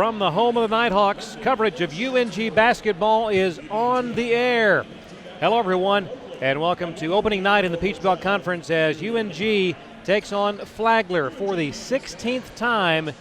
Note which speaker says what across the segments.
Speaker 1: from the home of the Nighthawks, coverage of UNG basketball is on the air. Hello, everyone, and welcome to opening night in the Peach Belt Conference as UNG takes on Flagler for the 16th time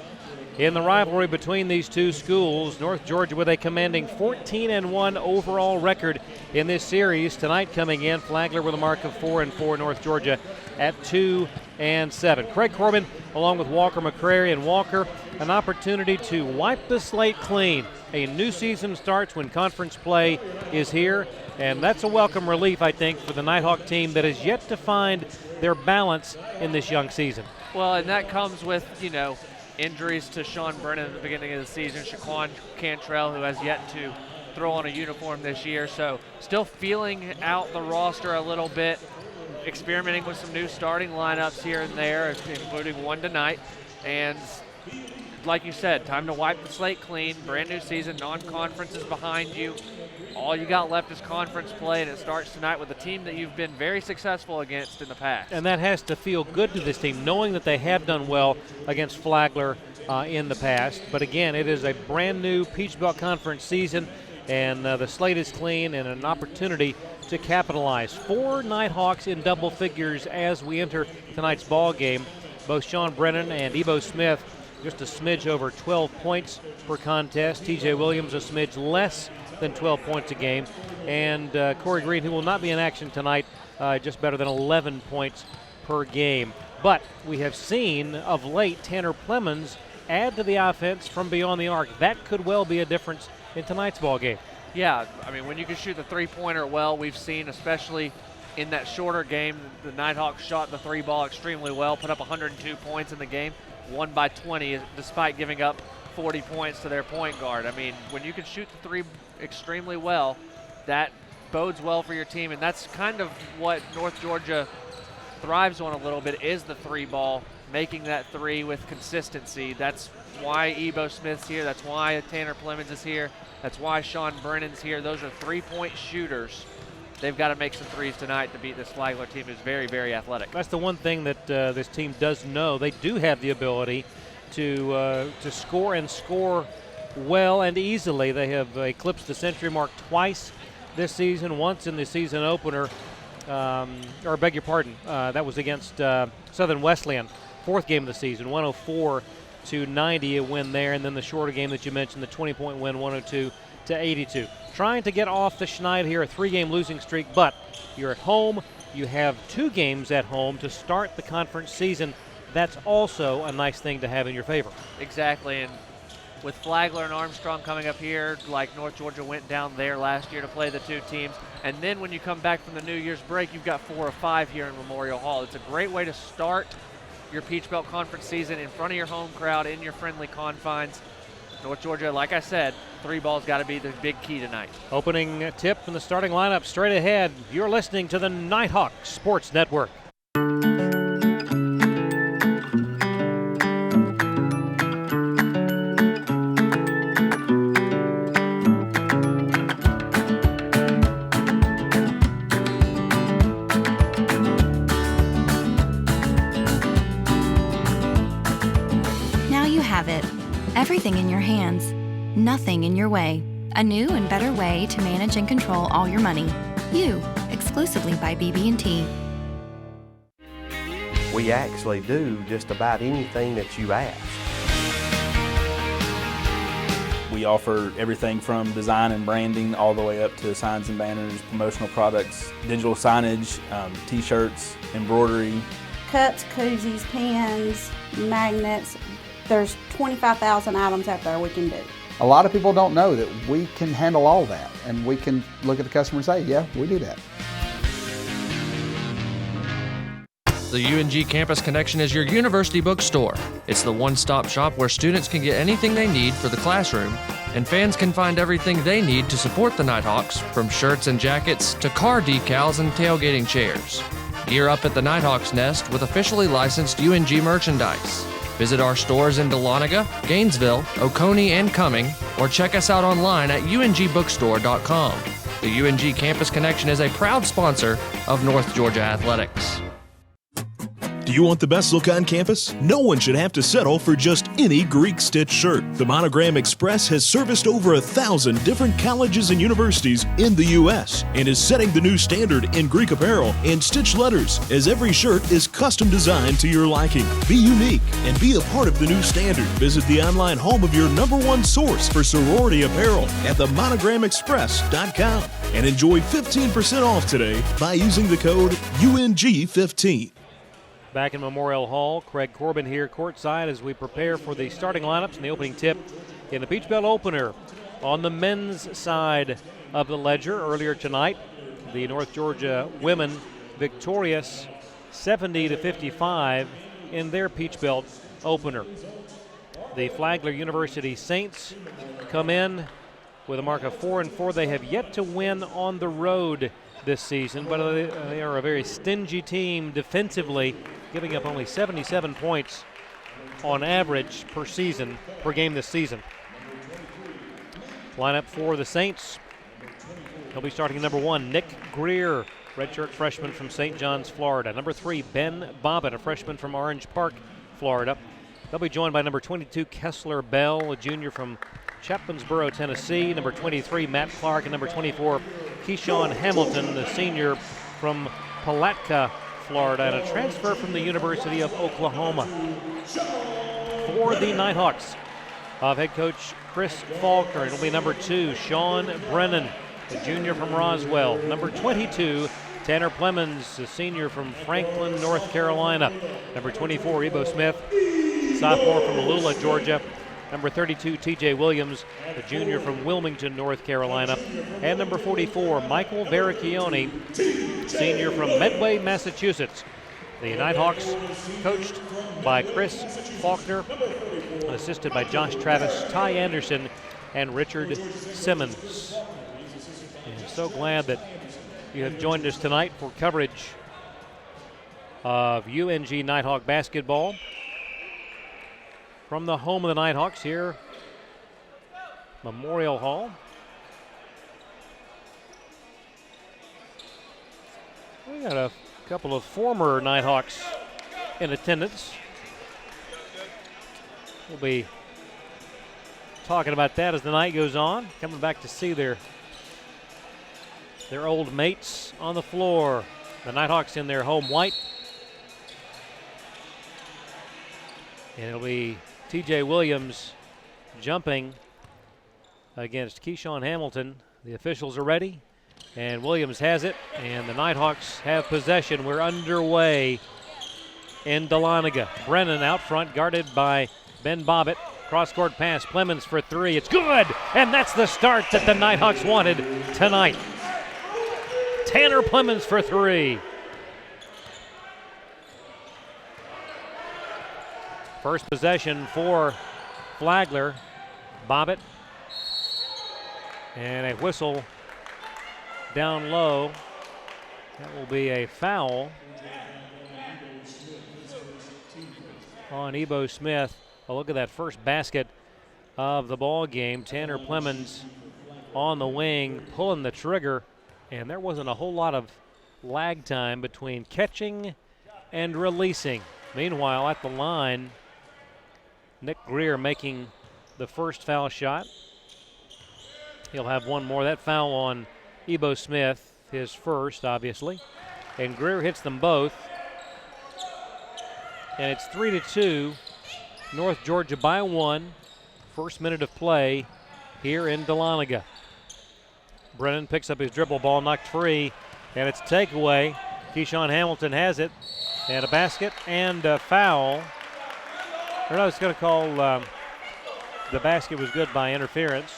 Speaker 1: in the rivalry between these two schools. North Georgia with a commanding 14-1 overall record in this series. Tonight coming in, Flagler with a mark of 4-4, North Georgia at 2-7. Craig Corbin along with Walker McCrary, and Walker, an opportunity to wipe the slate clean. A new season starts when conference play is here, and that's a welcome relief, I think, for the Nighthawk team that has yet to find their balance in this young season.
Speaker 2: Well, and that comes with, injuries to Sean Brennan at the beginning of the season, Shaquan Cantrell, who has yet to throw on a uniform this year, so still feeling out the roster a little bit, experimenting with some new starting lineups here and there, including one tonight. And like you said, time to wipe the slate clean. Brand new season, non-conference is behind you. All you got left is conference play, and it starts tonight with a team that you've been very successful against in the past.
Speaker 1: And that has to feel good to this team, knowing that they have done well against Flagler in the past. But again, it is a brand new Peach Belt Conference season, and the slate is clean and an opportunity to capitalize. 4 Nighthawks in double figures as we enter tonight's ball game. Both Sean Brennan and Ebo Smith just a smidge over 12 points per contest. TJ Williams a smidge less than 12 points a game. And Corey Green, who will not be in action tonight, just better than 11 points per game. But we have seen of late Tanner Plemons add to the offense from beyond the arc. That could well be a difference in tonight's ball game.
Speaker 2: Yeah, I mean, when you can shoot the three-pointer well, we've seen, especially in that shorter game, the Nighthawks shot the three ball extremely well, put up 102 points in the game, won by 20, despite giving up 40 points to their point guard. I mean, when you can shoot the three extremely well, that bodes well for your team, and that's kind of what North Georgia thrives on a little bit, is the three ball, making that three with consistency. That's why Ebo Smith's here. That's why Tanner Plemons is here. That's why Sean Brennan's here. Those are three-point shooters. They've got to make some threes tonight to beat this Flagler team, who's very, very athletic.
Speaker 1: That's the one thing that this team does know. They do have the ability to score and score well and easily. They have eclipsed the century mark twice this season, once in the season opener, or beg your pardon, that was against Southern Wesleyan, 4th game of the season, 104-90, a win there, and then the shorter game that you mentioned, the 20-point win, 102-82. Trying to get off the schneid here, a 3-game losing streak, but you're at home. You have 2 games at home to start the conference season. That's also a nice thing to have in your favor. Exactly,
Speaker 2: and with Flagler and Armstrong coming up here, like North Georgia went down there last year to play the 2 teams, and then when you come back from the New Year's break, you've got 4 or 5 here in Memorial Hall. It's a great way to start your Peach Belt Conference season in front of your home crowd, in your friendly confines. North Georgia, like I said, 3 ball's got to be the big key tonight. Opening tip from the starting lineup straight ahead. You're listening to the Nighthawk Sports Network.
Speaker 3: Now you have it. Everything in your hands, nothing in your way. A new and better way to manage and control all your money. You, exclusively by BB&T.
Speaker 4: We actually do just about anything that you ask.
Speaker 5: We offer everything from design and branding all the way up to signs and banners, promotional products, digital signage, t-shirts, embroidery.
Speaker 6: Cups, koozies, pens, magnets. There's 25,000 items out there we can do.
Speaker 7: A lot of people don't know that we can handle all that, and we can look at the customer and say, yeah, we do that.
Speaker 8: The UNG Campus Connection is your university bookstore. It's the one-stop shop where students can get anything they need for the classroom, and fans can find everything they need to support the Nighthawks, from shirts and jackets to car decals and tailgating chairs. Gear up at the Nighthawks Nest with officially licensed UNG merchandise. Visit our stores in Dahlonega, Gainesville, Oconee, and Cumming, or check us out online at ungbookstore.com. The UNG Campus Connection is a proud sponsor of North Georgia Athletics.
Speaker 9: Do you want the best look on campus? No one should have to settle for just any Greek stitch shirt. The Monogram Express has serviced over 1,000 different colleges and universities in the U.S. and is setting the new standard in Greek apparel and stitch letters, as every shirt is custom designed to your liking. Be unique and be a part of the new standard. Visit the online home of your #1 source for sorority apparel at themonogramexpress.com and enjoy 15% off today by using the code UNG15.
Speaker 1: Back in Memorial Hall, Craig Corbin here courtside as we prepare for the starting lineups and the opening tip in the Peach Belt opener. On the men's side of the ledger earlier tonight, the North Georgia women victorious 70-55 in their Peach Belt opener. The Flagler University Saints come in with a mark of 4-4. They have yet to win on the road this season, but they are a very stingy team defensively, giving up only 77 points on average per game this season. Lineup for the Saints. He'll be starting number 1, Nick Greer, redshirt freshman from St. John's, Florida. Number 3, Ben Bobbitt, a freshman from Orange Park, Florida. They'll be joined by number 22, Kessler Bell, a junior from Chapmansboro, Tennessee. Number 23, Matt Clark, and number 24, Keyshawn Hamilton, the senior from Palatka, Florida, and a transfer from the University of Oklahoma. For the Nighthawks of head coach Chris Faulkner, it'll be number 2, Sean Brennan, the junior from Roswell. Number 22, Tanner Plemons, a senior from Franklin, North Carolina. Number 24, Ebo Smith, sophomore from Lula, Georgia. Number 32, TJ Williams, a junior from Wilmington, North Carolina. And number 44, Michael Vericchione, senior from Medway, Massachusetts. The Nighthawks coached by Chris Faulkner, assisted by Josh Travis, Ty Anderson, and Richard Simmons. And so glad that you have joined us tonight for coverage of UNG Nighthawk basketball. From the home of the Nighthawks here, Memorial Hall. We got a couple of former Nighthawks in attendance. We'll be talking about that as the night goes on, coming back to see their old mates on the floor. The Nighthawks in their home white. And it'll be TJ Williams jumping against Keyshawn Hamilton. The officials are ready, and Williams has it, and the Nighthawks have possession. We're underway in Dahlonega. Brennan out front, guarded by Ben Bobbitt. Cross-court pass, Plemons for 3. It's good, and that's the start that the Nighthawks wanted tonight. Tanner Plemons for 3. First possession for Flagler. Bobbitt. And a whistle down low. That will be a foul on Ebo Smith. A look at that first basket of the ball game. Tanner Plemons on the wing, pulling the trigger, and there wasn't a whole lot of lag time between catching and releasing. Meanwhile, at the line, Nick Greer making the first foul shot. He'll have one more. That foul on Ebo Smith, his first, obviously. And Greer hits them both. And it's 3-2. North Georgia by 1. First minute of play here in Dahlonega. Brennan picks up his dribble ball, knocked free, and it's a takeaway. Keyshawn Hamilton has it. And a basket and a foul. I was going to call the basket was good by interference.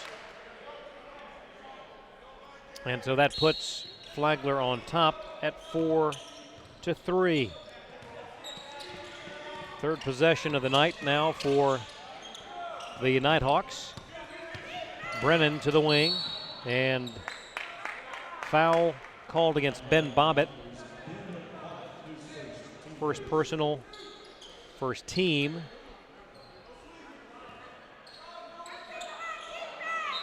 Speaker 1: And so that puts Flagler on top at 4-3. Third possession of the night now for the Nighthawks. Brennan to the wing, and foul called against Ben Bobbitt. First personal, first team.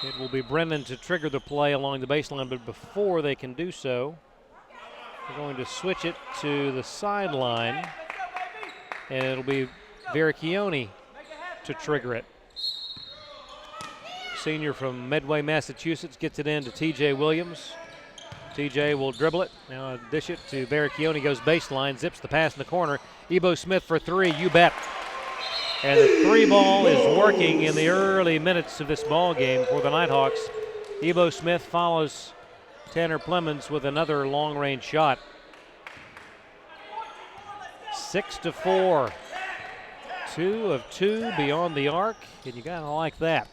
Speaker 1: It will be Brennan to trigger the play along the baseline, but before they can do so, we're going to switch it to the sideline. and it'll be Vericchione to trigger it. Senior from Medway, Massachusetts, gets it in to TJ Williams. TJ will dribble it. Now dish it to Vericchione, goes baseline, zips the pass in the corner. Ebo Smith for three, you bet. And the three ball is working in the early minutes of this ball game for the Nighthawks. Ebo Smith follows Tanner Plemons with another long-range shot. 6-4. 2 of 2 beyond the arc, and you gotta like that.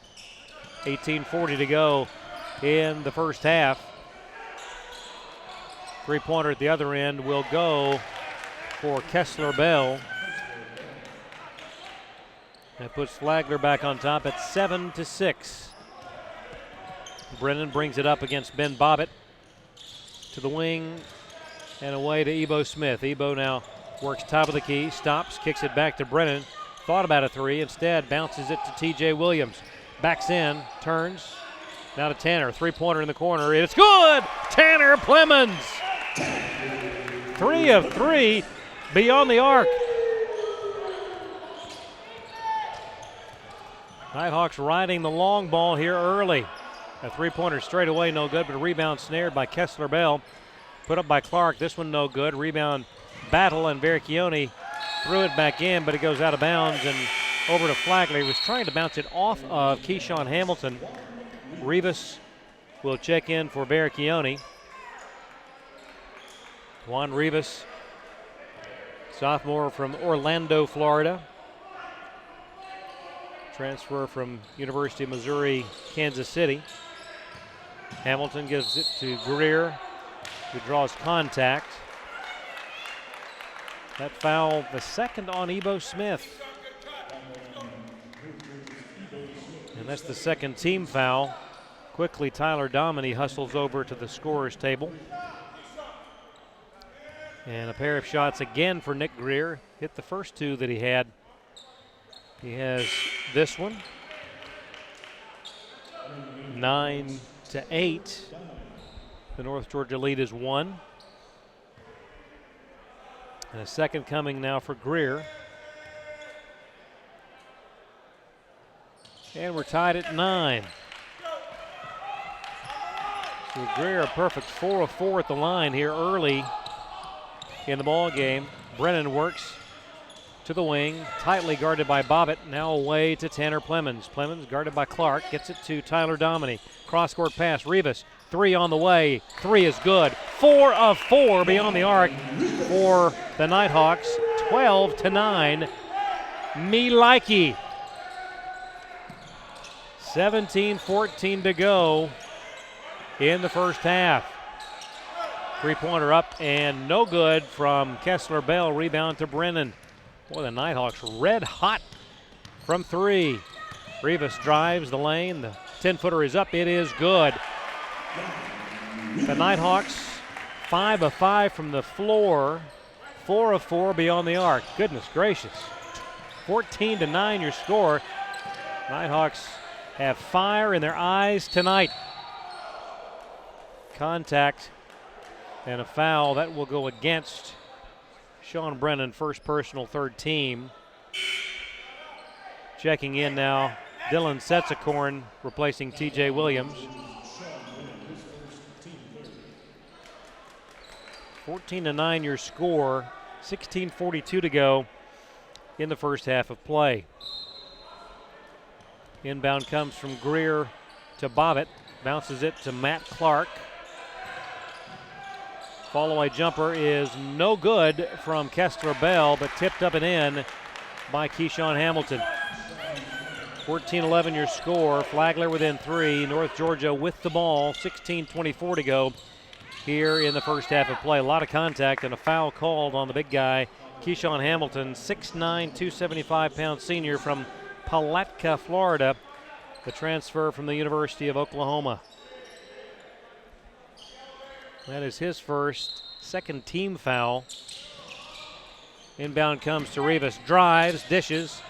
Speaker 1: 18:40 to go in the first half. Three-pointer at the other end will go for Kessler Bell. That puts Flagler back on top at 7-6. Brennan brings it up against Ben Bobbitt. To the wing and away to Ebo Smith. Ebo now works top of the key, stops, kicks it back to Brennan. Thought about a three, instead bounces it to TJ Williams. Backs in, turns, now to Tanner. Three-pointer in the corner, it's good! Tanner Plemons! 3 of 3 beyond the arc. Nighthawks riding the long ball here early. A three-pointer straight away, no good, but a rebound snared by Kessler Bell. Put up by Clark, this one no good. Rebound battle, and Vericchione threw it back in, but it goes out of bounds and over to Flagler. He was trying to bounce it off of Keyshawn Hamilton. Rivas will check in for Vericchione. Juan Rivas, sophomore from Orlando, Florida. Transfer from University of Missouri, Kansas City. Hamilton gives it to Greer, who draws contact. That foul, the second on Ebo Smith. And that's the second team foul. Quickly, Tyler Dominy hustles over to the scorer's table. And a pair of shots again for Nick Greer. Hit the first two that he had. He has this one. 9-8. The North Georgia lead is 1. And a second coming now for Greer. And we're tied at 9. So Greer a perfect 4 of 4 at the line here early in the ball game. Brennan works to the wing, tightly guarded by Bobbitt. Now away to Tanner Plemons. Plemons guarded by Clark, gets it to Tyler Dominy. Cross-court pass, Rivas, three on the way. Three is good. 4 of 4 beyond the arc for the Nighthawks. 12-9. Milike. 17-14 to go in the first half. Three-pointer up and no good from Kessler Bell. Rebound to Brennan. Boy, the Nighthawks red hot from three. Rivas drives the lane. The 10-footer is up. It is good. The Nighthawks 5 of 5 from the floor. 4 of 4 beyond the arc. Goodness gracious. 14-9 your score. Nighthawks have fire in their eyes tonight. Contact and a foul. That will go against Sean Brennan, first personal, third team. Checking in now, Dylan Setsakorn replacing TJ Williams. 14-9 your score. 16:42 to go in the first half of play. Inbound comes from Greer to Bobbitt. Bounces it to Matt Clark. Fall-away jumper is no good from Kessler Bell, but tipped up and in by Keyshawn Hamilton. 14-11 your score. Flagler within 3. North Georgia with the ball. 16:24 to go here in the first half of play. A lot of contact and a foul called on the big guy, Keyshawn Hamilton, 6'9", 275-pound senior from Palatka, Florida, the transfer from the University of Oklahoma. That is his first, second team foul. Inbound comes to Rivas, drives, dishes.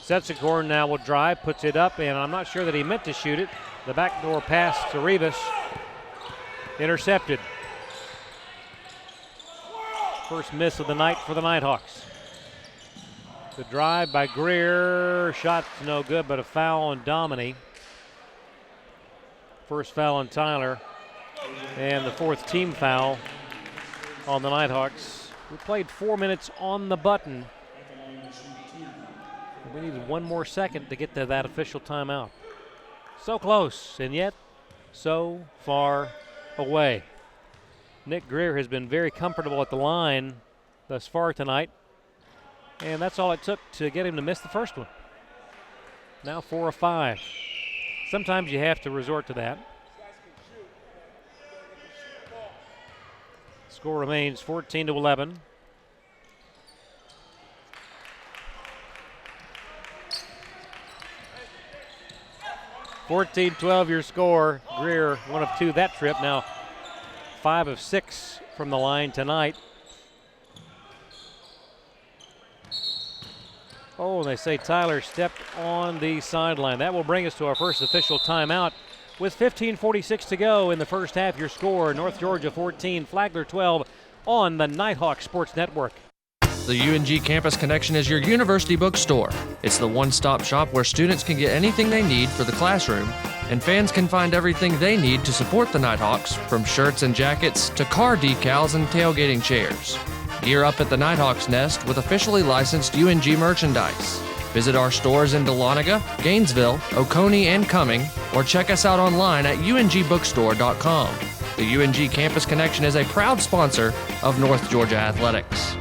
Speaker 1: Setsakorn now will drive, puts it up, and I'm not sure that he meant to shoot it. The backdoor pass to Rivas, intercepted. First miss of the night for the Nighthawks. The drive by Greer. Shot's no good, but a foul on Dominy. First foul on Tyler. And the fourth team foul on the Nighthawks. We played 4 minutes on the button. We needed one more second to get to that official timeout. So close, and yet so far away. Nick Greer has been very comfortable at the line thus far tonight, and that's all it took to get him to miss the first one. Now 4 of 5. Sometimes you have to resort to that. Score remains 14-11. (14-12) your score. Greer 1 of 2 that trip. Now 5 of 6 from the line tonight. Oh, they say Tyler stepped on the sideline. That will bring us to our first official timeout. With 15:46 to go in the first half, your score, North Georgia 14, Flagler 12 on the Nighthawk Sports Network.
Speaker 8: The UNG Campus Connection is your university bookstore. It's the one-stop shop where students can get anything they need for the classroom, and fans can find everything they need to support the Nighthawks, from shirts and jackets to car decals and tailgating chairs. Gear up at the Nighthawks Nest with officially licensed UNG merchandise. Visit our stores in Dahlonega, Gainesville, Oconee, and Cumming, or check us out online at ungbookstore.com. The UNG Campus Connection is a proud sponsor of North Georgia Athletics.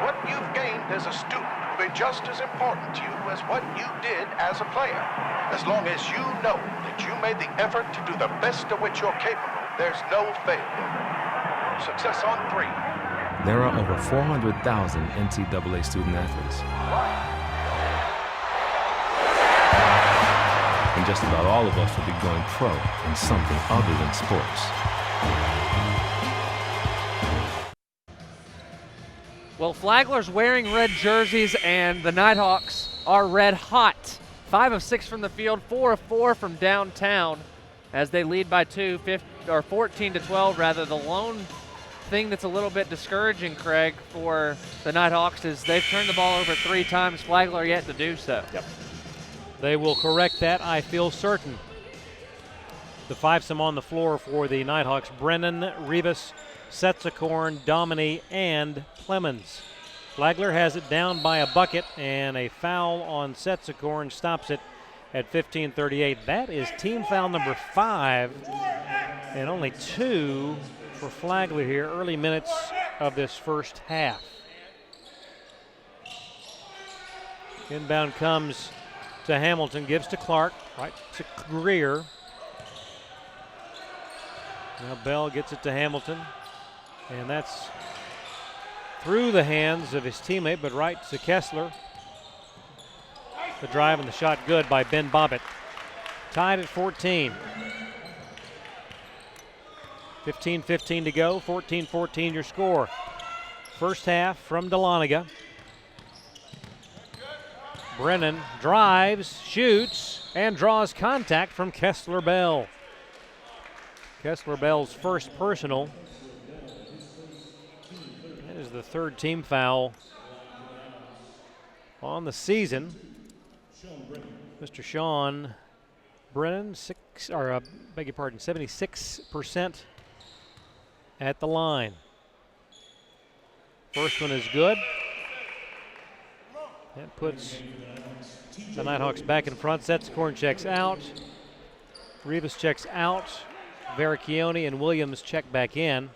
Speaker 10: What you've gained as a student will be just as important to you as what you did as a player. As long as you know that you made the effort to do the best of which you're capable, there's no failure. Success on 3.
Speaker 11: There are over 400,000 NCAA student athletes. And just about all of us will be going pro in something other than sports.
Speaker 2: Well, Flagler's wearing red jerseys, and the Nighthawks are red hot. 5 of 6 from the field, 4 of 4 from downtown, as they lead by 14-12 rather. The lone thing that's a little bit discouraging, Craig, for the Nighthawks is they've turned the ball over 3 times. Flagler yet to do so.
Speaker 1: Yep. They will correct that, I feel certain. The 5-some on the floor for the Nighthawks: Brennan, Rivas, Setsakorn, Dominy, and Clemens. Flagler has it down by a bucket, and a foul on Setsakorn stops it at 15:38. That is team foul number 5, and only 2 for Flagler here, early minutes of this first half. Inbound comes to Hamilton, gives to Clark, right to Greer. Now Bell gets it to Hamilton, and that's through the hands of his teammate, but right to Kessler. The drive and the shot good by Ben Bobbitt. Tied at 14. 15:15 to go, 14-14 your score. First half from Dahlonega. Brennan drives, shoots, and draws contact from Kessler Bell. Kessler Bell's first personal. That is the 3rd team foul on the season. Mr. Sean Brennan, 76% at the line. First one is good. That puts the Nighthawks back in front. Setsakorn checks out. Rivas checks out. Vericchione and Williams check back in.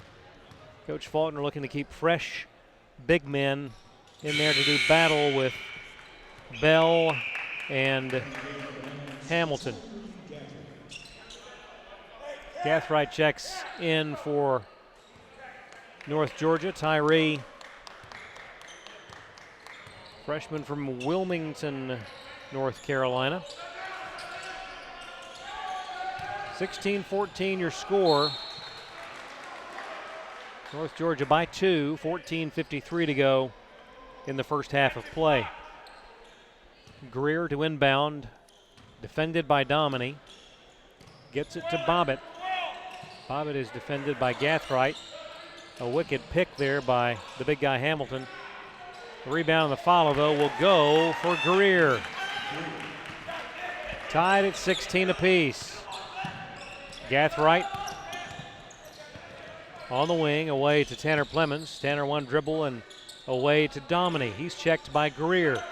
Speaker 1: Coach Faulkner looking to keep fresh big men in there to do battle with Bell and Hamilton. Gathright checks in for North Georgia. Tyree, freshman from Wilmington, North Carolina. 16-14 your score. North Georgia by 2, 14:53 to go in the first half of play. Greer to inbound, defended by Dominy. Gets it to Bobbitt. Bobbitt is defended by Gathright. A wicked pick there by the big guy Hamilton. The rebound and the follow, though, will go for Greer. Tied at 16 apiece. Gathright on the wing, away to Tanner Plemons. Tanner one dribble and away to Dominy. He's checked by Greer.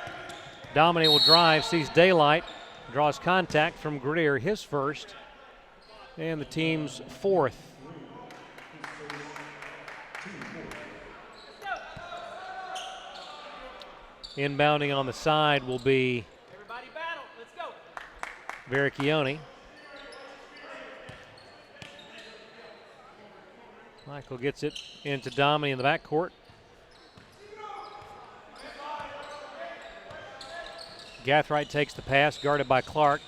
Speaker 1: Dominy will drive, sees daylight, draws contact from Greer, his first, and the team's fourth. Inbounding on the side will be Vericchione. Michael gets it into Dominy in the backcourt. Gathright takes the pass, guarded by Clark.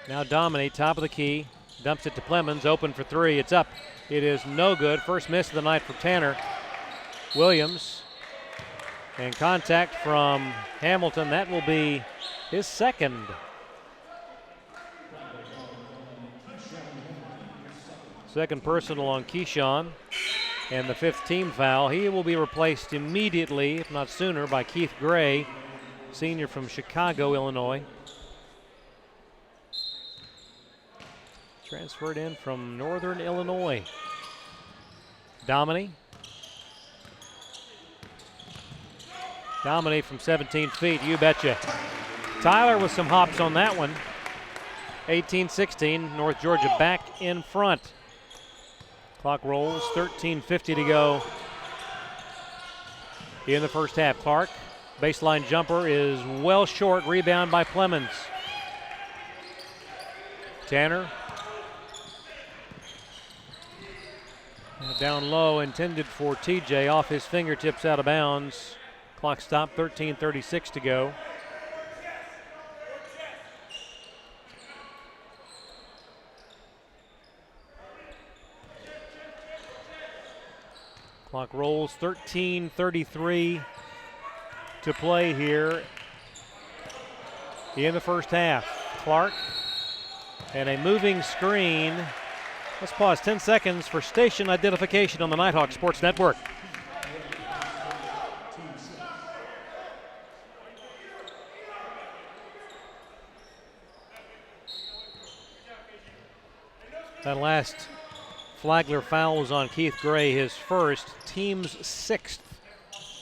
Speaker 1: Now Dominy, top of the key, dumps it to Plemons, open for three. It's up. It is no good. First miss of the night for Tanner. Williams, and contact from Hamilton. That will be his second. Second personal on Keyshawn, and the fifth team foul. He will be replaced immediately, if not sooner, by Keith Gray, senior from Chicago, Illinois. Transferred in from Northern Illinois. Dominy. Dominy from 17 feet, you betcha. Tyler with some hops on that one. 18-16, North Georgia back in front. Clock rolls, 13:50 to go in the first half. Clark, baseline jumper is well short, rebound by Plemons. Tanner. Down low, intended for TJ, off his fingertips, out of bounds. Clock stopped, 13:36 to go. Clock rolls, 13:33 to play here in the first half. Clark, and a moving screen. Let's pause 10 seconds for station identification on the Nighthawk Sports Network. That last Flagler foul was on Keith Gray, his first, team's sixth.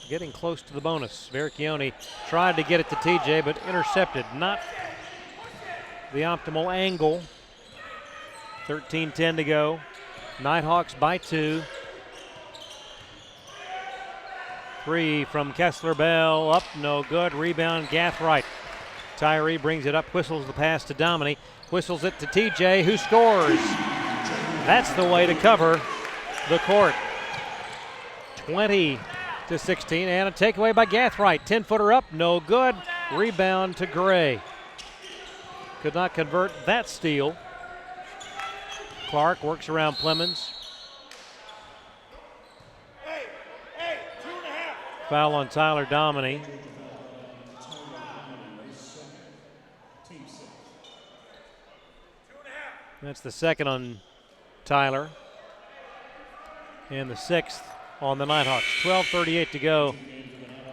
Speaker 1: Getting close to the bonus. Vericchione tried to get it to TJ, but intercepted. Not the optimal angle. 13:10 to go. Nighthawks by 2. 3 from Kessler Bell. Up, no good. Rebound, Gathright. Tyree brings it up, whistles the pass to Dominy. Whistles it to TJ, who scores. That's the way to cover the court. 20-16, and a takeaway by Gathright. 10-footer up, no good. Rebound to Gray. Could not convert that steal. Clark works around Plemons. Foul on Tyler Dominy. That's the second on Tyler. And the sixth on the Nighthawks. 12:38 to go.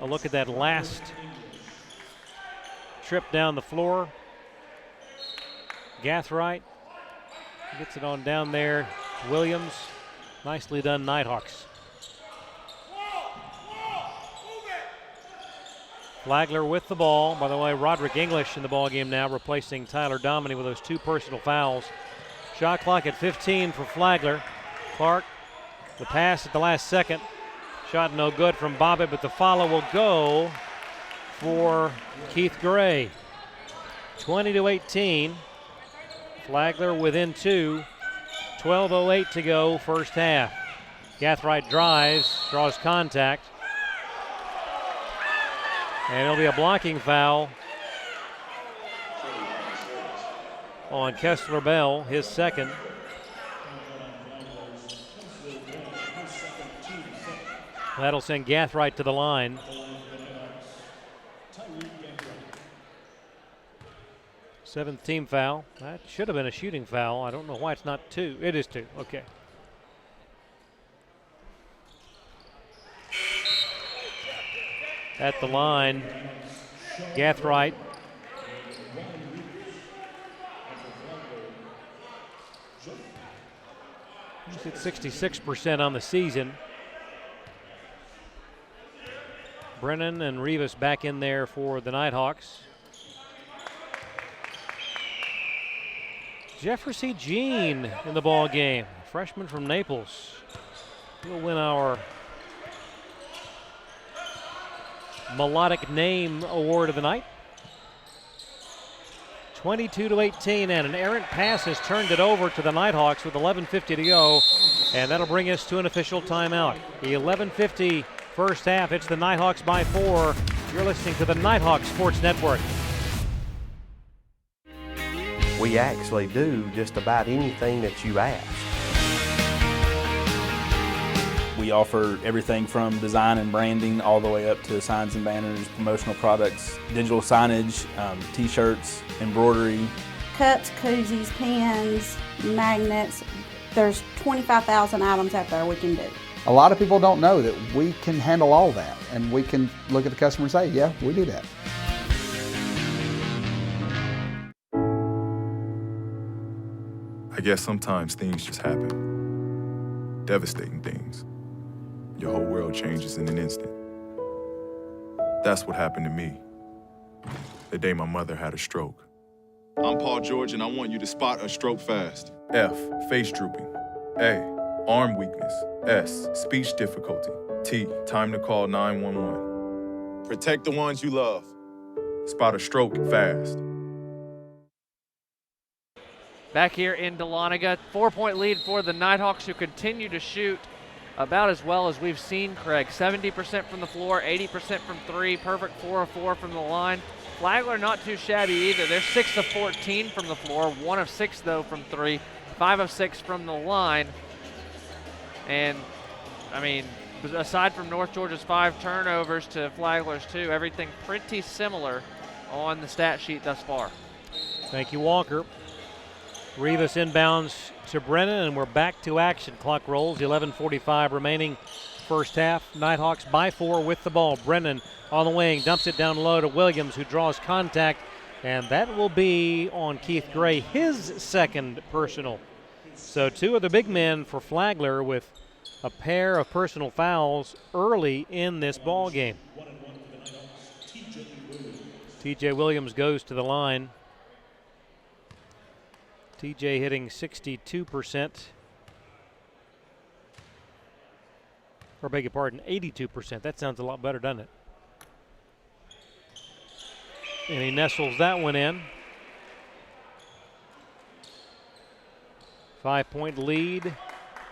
Speaker 1: A look at that last trip down the floor. Gathright gets it on down there. Williams. Nicely done, Nighthawks. Flagler with the ball. By the way, Roderick English in the ball game now, replacing Tyler Dominy with those 2 personal fouls. Shot clock at 15 for Flagler. Clark, the pass at the last second. Shot no good from Bobbitt, but the follow will go for Keith Gray. 20-18. Flagler within 2. 12:08 to go, first half. Gathright drives, draws contact. And it'll be a blocking foul on Kessler Bell, his second. That'll send Gathright to the line. Seventh team foul. That should have been a shooting foul. I don't know why it's not 2. It is 2. Okay. at the line. Gathright. He's at 66% on the season. Brennan and Rivas back in there for the Nighthawks. Jeffrey Jean in the ball game, freshman from Naples. He'll win our Melodic Name Award of the night. 22-18, and an errant pass has turned it over to the Nighthawks with 11:50 to go, and that'll bring us to an official timeout. 11:50 first half. It's the Nighthawks by 4. You're listening to the Nighthawks Sports Network.
Speaker 4: We actually do just about anything that you ask.
Speaker 5: We offer everything from design and branding all the way up to signs and banners, promotional products, digital signage, t-shirts, embroidery.
Speaker 6: Cups, koozies, pens, magnets. There's 25,000 items out there we can do.
Speaker 7: A lot of people don't know that we can handle all that, and we can look at the customer and say, yeah, we do that.
Speaker 12: I guess sometimes things just happen. Devastating things. Your whole world changes in an instant. That's what happened to me the day my mother had a stroke.
Speaker 13: I'm Paul George, and I want you to spot a stroke fast.
Speaker 12: F, face drooping. A, arm weakness. S, speech difficulty. T, time to call 911.
Speaker 13: Protect the ones you love.
Speaker 12: Spot a stroke fast.
Speaker 2: Back here in Dahlonega, 4-point lead for the Nighthawks, who continue to shoot about as well as we've seen, Craig. 70% from the floor, 80% from three, perfect 4 of 4 from the line. Flagler not too shabby either. They're 6 of 14 from the floor, 1 of 6 though from three, 5 of 6 from the line. And I mean, aside from North Georgia's 5 turnovers to Flagler's 2, everything pretty similar on the stat sheet thus far.
Speaker 1: Thank you, Walker. Rivas inbounds to Brennan, and we're back to action. Clock rolls, 11:45 remaining first half. Nighthawks by 4 with the ball. Brennan on the wing, dumps it down low to Williams, who draws contact, and that will be on Keith Gray, his second personal. So 2 of the big men for Flagler with a pair of personal fouls early in this ball game. TJ Williams goes to the line. TJ hitting 62%, or beg your pardon, 82%. That sounds a lot better, doesn't it? And he nestles that one in. 5-point lead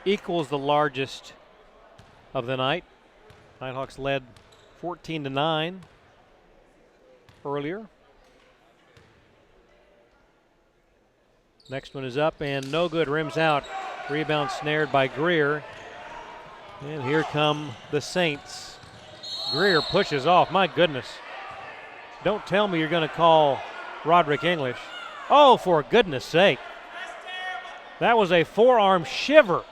Speaker 1: equals the largest of the night. Nighthawks led 14-9 earlier. Next one is up and no good, rims out. Rebound snared by Greer. And here come the Saints. Greer pushes off, my goodness. Don't tell me you're gonna call Roderick English. Oh, for goodness sake. That was a forearm shiver.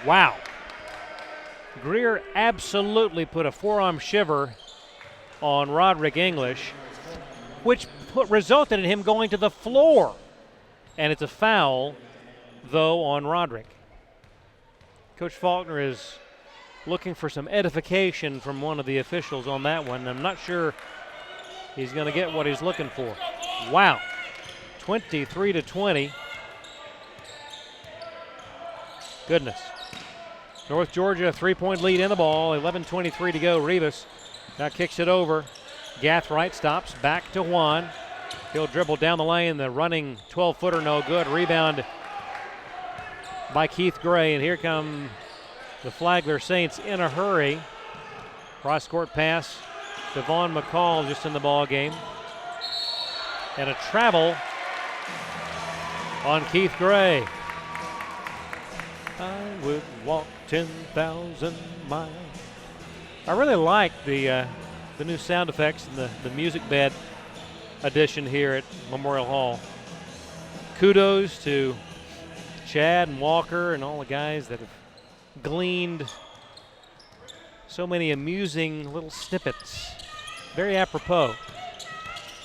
Speaker 1: Wow. Greer absolutely put a forearm shiver on Roderick English, which resulted in him going to the floor. And it's a foul, though, on Roderick. Coach Faulkner is looking for some edification from one of the officials on that one. I'm not sure he's going to get what he's looking for. Wow. 23-20. Goodness. North Georgia, 3-point lead in the ball, 11:23 to go. Rivas now kicks it over. Gathright stops, back to Juan. He'll dribble down the lane, the running 12-footer, no good. Rebound by Keith Gray, and here come the Flagler Saints in a hurry. Cross-court pass to Vaughn McCall just in the ball game. And a travel on Keith Gray. I would walk 10,000 miles. I really like the new sound effects and the music bed addition here at Memorial Hall. Kudos to Chad and Walker and all the guys that have gleaned so many amusing little snippets. Very apropos.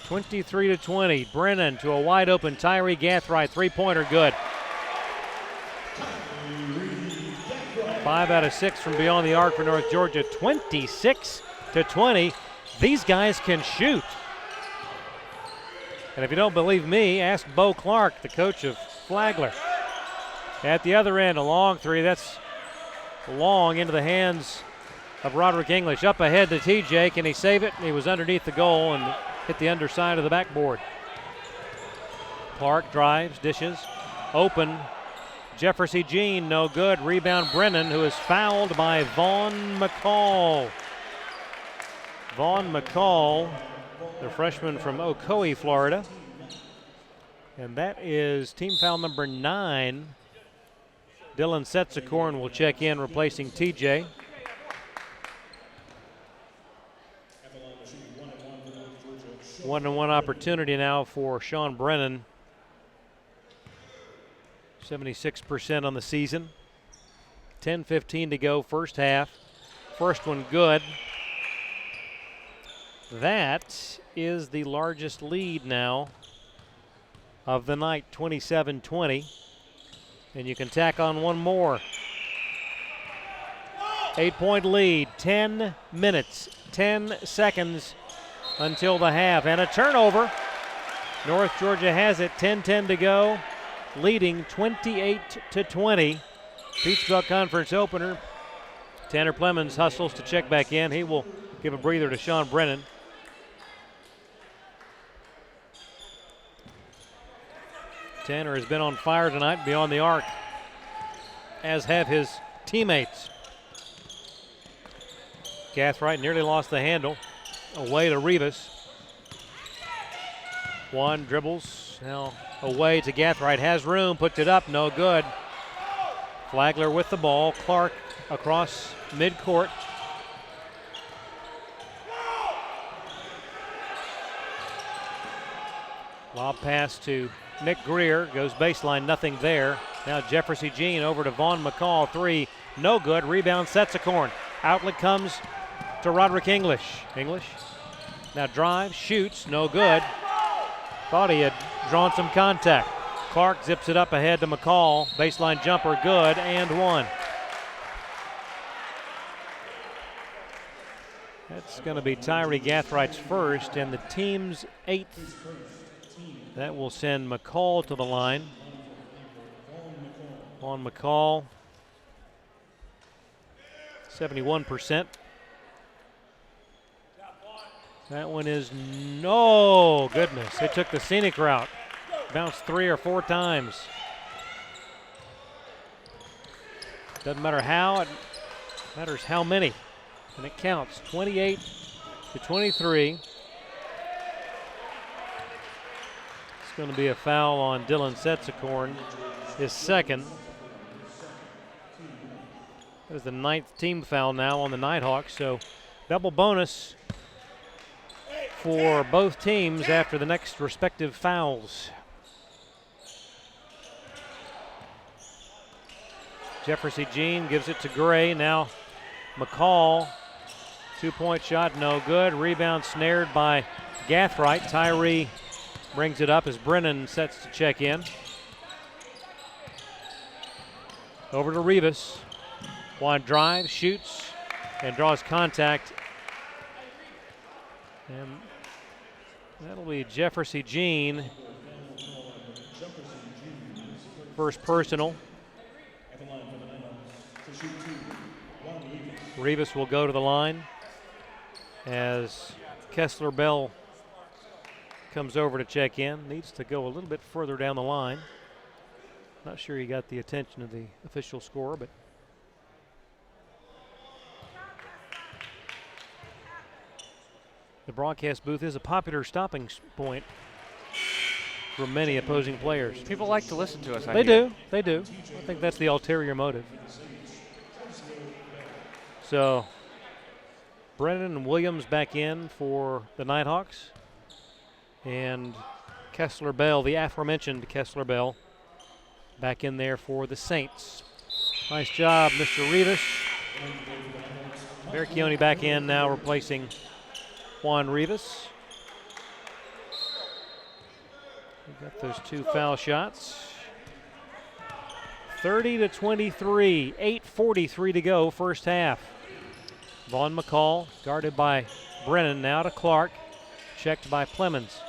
Speaker 1: 23-20. Brennan to a wide open Tyree Gathright. Three-pointer good. 5 out of 6 from beyond the arc for North Georgia. 26-20. These guys can shoot. And if you don't believe me, ask Bo Clark, the coach of Flagler. At the other end, a long three. That's long into the hands of Roderick English. Up ahead to TJ. Can he save it? He was underneath the goal and hit the underside of the backboard. Clark drives, dishes. Open. Jefferson Jean, no good. Rebound Brennan, who is fouled by Vaughn McCall. Vaughn McCall, the freshman from Ocoee, Florida. And that is team foul number 9. Dylan Setsakorn will check in, replacing TJ. One-on-one opportunity now for Sean Brennan. 76% on the season. 10:15 to go, first half. First one good. That is the largest lead now of the night, 27-20. And you can tack on one more. 8-point lead, 10 minutes, 10 seconds until the half. And a turnover. North Georgia has it, 10:10 to go, leading 28-20. Peach Belt Conference opener. Tanner Plemons hustles to check back in. He will give a breather to Sean Brennan. Tanner has been on fire tonight beyond the arc, as have his teammates. Gathright nearly lost the handle. Away to Rivas. One dribbles, now away to Gathright. Has room, puts it up, no good. Flagler with the ball. Clark across midcourt. Lob pass to Nick Greer, goes baseline, nothing there. Now Jefferson Jean over to Vaughn McCall, three, no good. Rebound Setsakorn. Outlet comes to Roderick English. English now drives, shoots, no good. Thought he had drawn some contact. Clark zips it up ahead to McCall. Baseline jumper, good, and one. That's going to be Tyree Gathright's first and the team's 8th. That will send McCall to the line. On McCall, 71%. That one is no goodness. They took the scenic route. Bounced 3 or 4 times. Doesn't matter how, it matters how many. And it counts, 28-23. Going to be a foul on Dylan Setsakorn, his second. That is the 9th team foul now on the Nighthawks, so double bonus for both teams after the next respective fouls. Jefferson Jean gives it to Gray. Now McCall, 2-point shot, no good. Rebound snared by Gathright. Tyree brings it up as Brennan sets to check in. Over to Rivas. One drive, shoots, and draws contact. And that'll be Jefferson Jean. First personal. Rivas will go to the line as Kessler Bell comes over to check in. Needs to go a little bit further down the line. Not sure he got the attention of the official scorer, but the broadcast booth is a popular stopping point for many opposing players.
Speaker 2: People like to listen to us.
Speaker 1: They do. I think that's the ulterior motive. So Brennan and Williams back in for the Nighthawks. And Kessler Bell, the aforementioned Kessler Bell, back in there for the Saints. Nice job, Mr. Rivas. Verchione back in now, replacing Juan Rivas. We got those 2 foul shots. 30-23, 8:43 to go, first half. Vaughn McCall guarded by Brennan, now to Clark, checked by Plemons.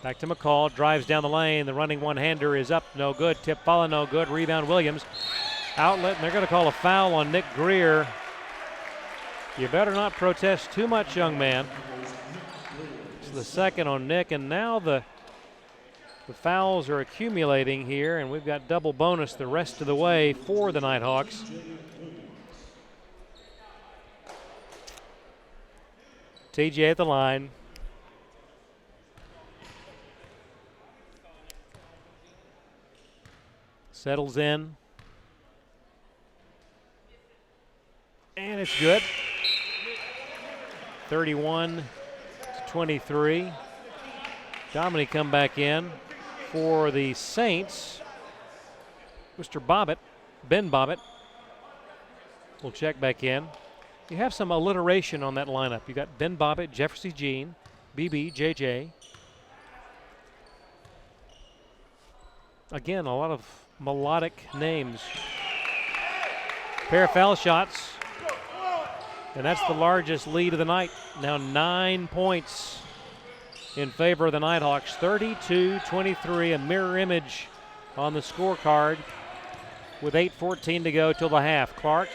Speaker 1: Back to McCall, drives down the lane. The running one-hander is up, no good. Tip follow, no good. Rebound Williams. Outlet, and they're going to call a foul on Nick Greer. You better not protest too much, young man. It's the second on Nick, and now the fouls are accumulating here, and we've got double bonus the rest of the way for the Nighthawks. TJ at the line. Settles in. And it's good. 31-23. Dominic come back in for the Saints. Mr. Bobbitt, Ben Bobbitt, will check back in. You have some alliteration on that lineup. You got Ben Bobbitt, Jefferson Jean, BB, JJ. Again, a lot of melodic names. Pair of foul shots. And that's the largest lead of the night. Now 9 points in favor of the Nighthawks. 32-23, a mirror image on the scorecard with 8:14 to go till the half. Clark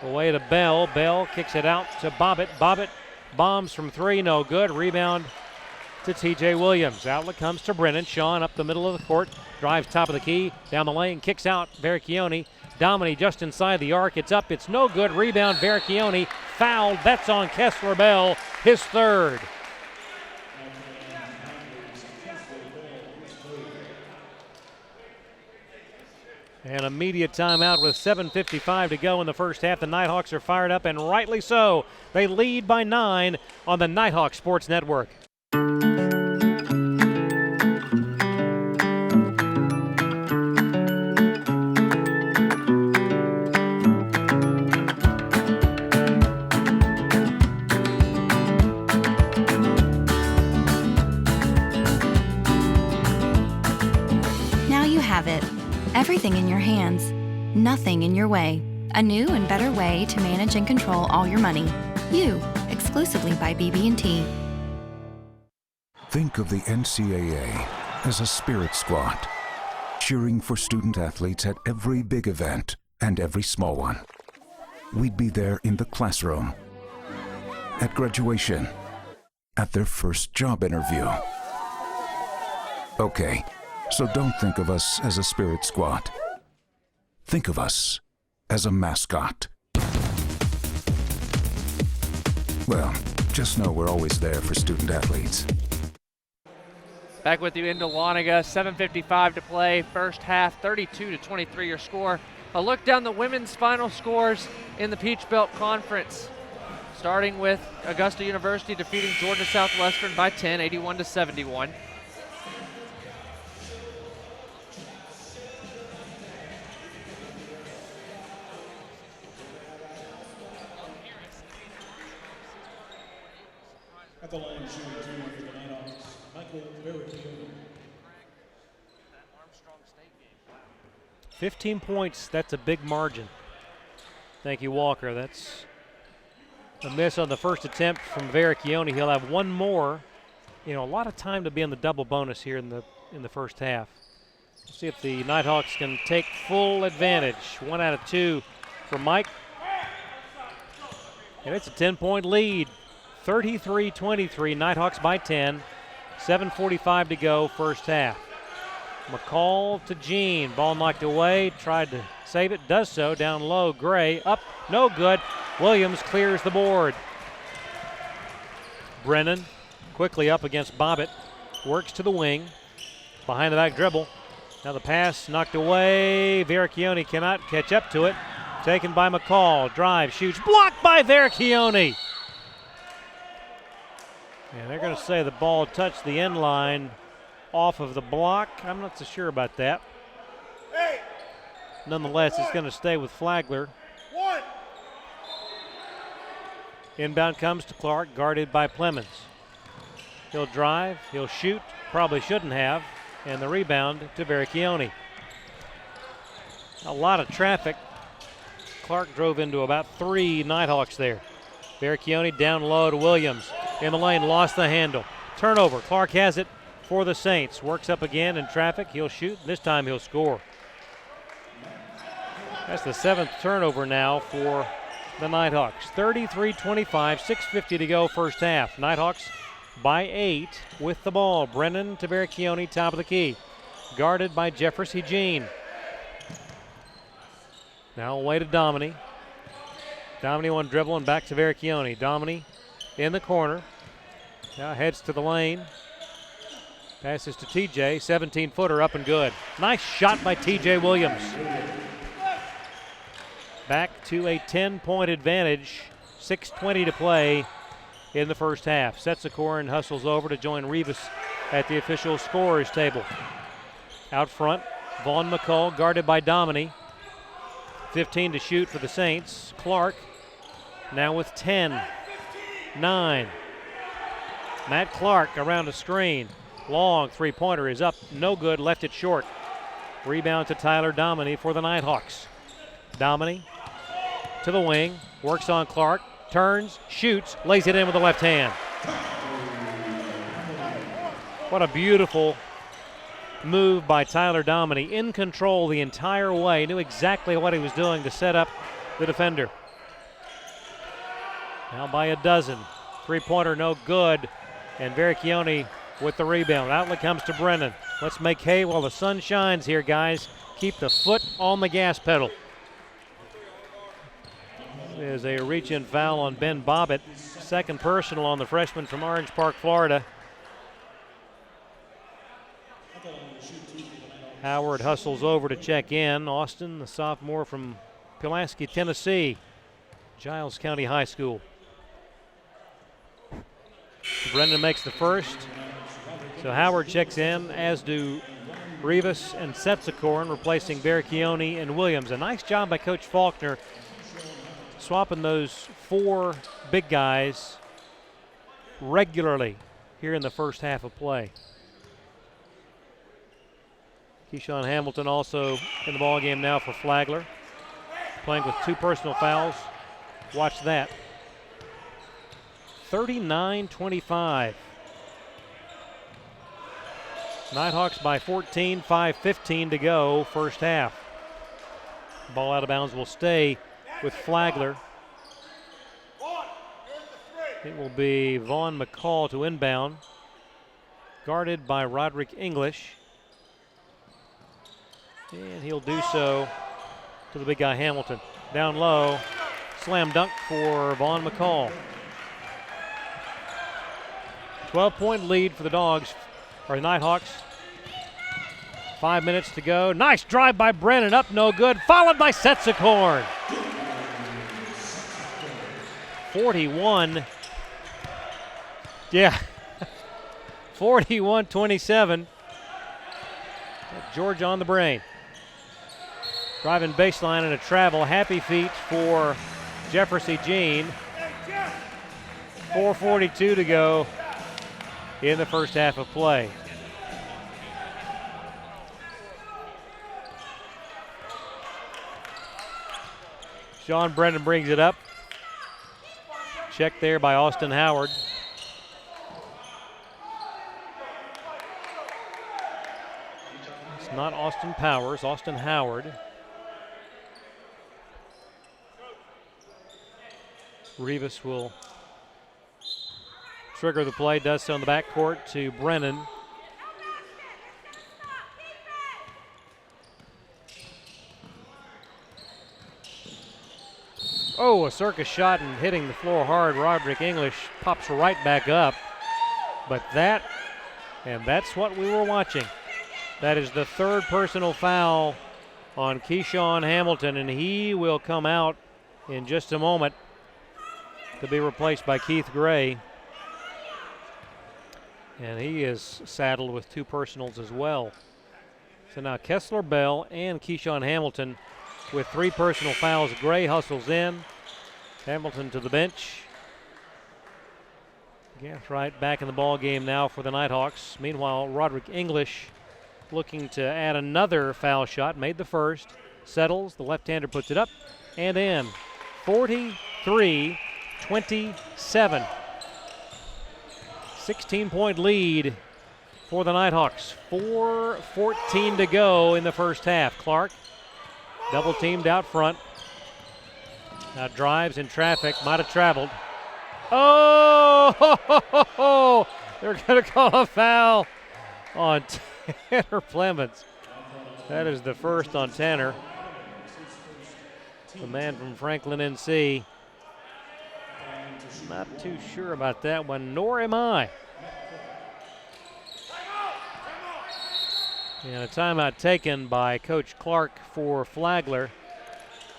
Speaker 1: away to Bell. Bell kicks it out to Bobbitt. Bobbitt bombs from 3, no good. Rebound to TJ Williams. Outlet comes to Brennan. Sean up the middle of the court. Drives top of the key. Down the lane. Kicks out Verchione. Domini just inside the arc. It's up. It's no good. Rebound Verchione. Fouled. That's on Kessler Bell. His third. And immediate timeout with 7:55 to go in the first half. The Nighthawks are fired up, and rightly so. They lead by 9 on the Nighthawk Sports Network.
Speaker 3: Now you have it. Everything in your hands, nothing in your way. A new and better way to manage and control all your money. You, exclusively by BB&T.
Speaker 14: Think of the NCAA as a spirit squad, cheering for student athletes at every big event and every small one. We'd be there in the classroom, at graduation, at their first job interview. Okay, so don't think of us as a spirit squad. Think of us as a mascot. Well, just know we're always there for student athletes.
Speaker 2: Back with you in Dahlonega, 7:55 to play. First half, 32-23 your score. A look down the women's final scores in the Peach Belt Conference. Starting with Augusta University defeating Georgia Southwestern by 10, 81-71.
Speaker 15: At the line, shooting 2 for the Nighthawks, Michael Verchione.
Speaker 1: 15 points, that's a big margin. Thank you, Walker. That's a miss on the first attempt from Verchione. He'll have one more. You know, a lot of time to be on the double bonus here in the first half. We'll see if the Nighthawks can take full advantage. 1 out of 2 for Mike. And it's a 10-point lead. 33-23, Nighthawks by 10. 7:45 to go, first half. McCall to Jean. Ball knocked away. Tried to save it. Does so. Down low. Gray. Up. No good. Williams clears the board. Brennan quickly up against Bobbitt. Works to the wing. Behind the back dribble. Now the pass knocked away. Verchione cannot catch up to it. Taken by McCall. Drive. Shoots. Blocked by Verchione. And they're going to say the ball touched the end line off of the block. I'm not so sure about that. Nonetheless, it's going to stay with Flagler. Inbound comes to Clark, guarded by Plemons. He'll drive, he'll shoot, probably shouldn't have, and the rebound to Vericchione. A lot of traffic. Clark drove into about 3 Nighthawks there. Vericchione down low to Williams. In the lane, lost the handle. Turnover, Clark has it for the Saints. Works up again in traffic, he'll shoot, this time he'll score. That's the 7th turnover now for the Nighthawks. 33-25, 6:50 to go first half. Nighthawks by 8 with the ball. Brennan to Vericchione, top of the key. Guarded by Jefferson Jean. Now away to Dominy. Dominy one dribble and back to Vericchione. Dominy in the corner. Now heads to the lane. Passes to TJ. 17-footer up and good. Nice shot by TJ Williams. Back to a 10-point advantage. 6:20 to play in the first half. Setsakorn hustles over to join Rivas at the official scorers table. Out front, Vaughn McCall guarded by Dominy. 15 to shoot for the Saints. Clark now with 10, 9. Matt Clark around a screen. Long three-pointer is up, no good, left it short. Rebound to Tyler Dominy for the Nighthawks. Dominy to the wing, works on Clark, turns, shoots, lays it in with the left hand. What a beautiful move by Tyler Dominy. In control the entire way, knew exactly what he was doing to set up the defender. Now by a dozen. Three-pointer no good, and Vericchione with the rebound. Outlet comes to Brennan. Let's make hay while the sun shines here, guys. Keep the foot on the gas pedal. There's a reach-in foul on Ben Bobbitt. Second personal on the freshman from Orange Park, Florida. Howard hustles over to check in. Austin, the sophomore from Pulaski, Tennessee, Giles County High School. Brendan makes the first. So Howard checks in, as do Rivas and Setsakorn, replacing Vericchione and Williams. A nice job by Coach Faulkner swapping those 4 big guys regularly here in the first half of play. Keyshawn Hamilton also in the ballgame now for Flagler, playing with 2 personal fouls. Watch that. 39-25. Nighthawks by 14, 5:15 to go, first half. Ball out of bounds will stay with Flagler. It will be Vaughn McCall to inbound, guarded by Roderick English. And he'll do so to the big guy Hamilton. Down low, slam dunk for Vaughn McCall. 12-point lead for the Dogs, or the Nighthawks. 5 minutes to go. Nice drive by Brennan, up no good, followed by Setsakorn. 41. Yeah. 41-27. George on the brain. Driving baseline and a travel. Happy feet for Jefferson Jean. 4:42 to go in the first half of play. Sean Brennan brings it up. Check there by Austin Howard. It's not Austin Powers, Austin Howard. Rivas will trigger the play, does so in the backcourt to Brennan. Oh, a circus shot and hitting the floor hard. Roderick English pops right back up. But that's what we were watching. That is the 3rd personal foul on Keyshawn Hamilton, and he will come out in just a moment to be replaced by Keith Gray. And he is saddled with 2 personals as well. So now Kessler Bell and Keyshawn Hamilton with 3 personal fouls. Gray hustles in. Hamilton to the bench. Gathright back in the ball game now for the Nighthawks. Meanwhile, Roderick English looking to add another foul shot. Made the first. Settles. The left-hander puts it up and in. 43-27. 16-point lead for the Nighthawks. 4:14 to go in the first half. Clark double teamed out front. Now drives in traffic. Might have traveled. Oh! They're going to call a foul on Tanner Clemens. That is the first on Tanner. The man from Franklin, NC. Not too sure about that one, nor am I. And a timeout taken by Coach Clark for Flagler.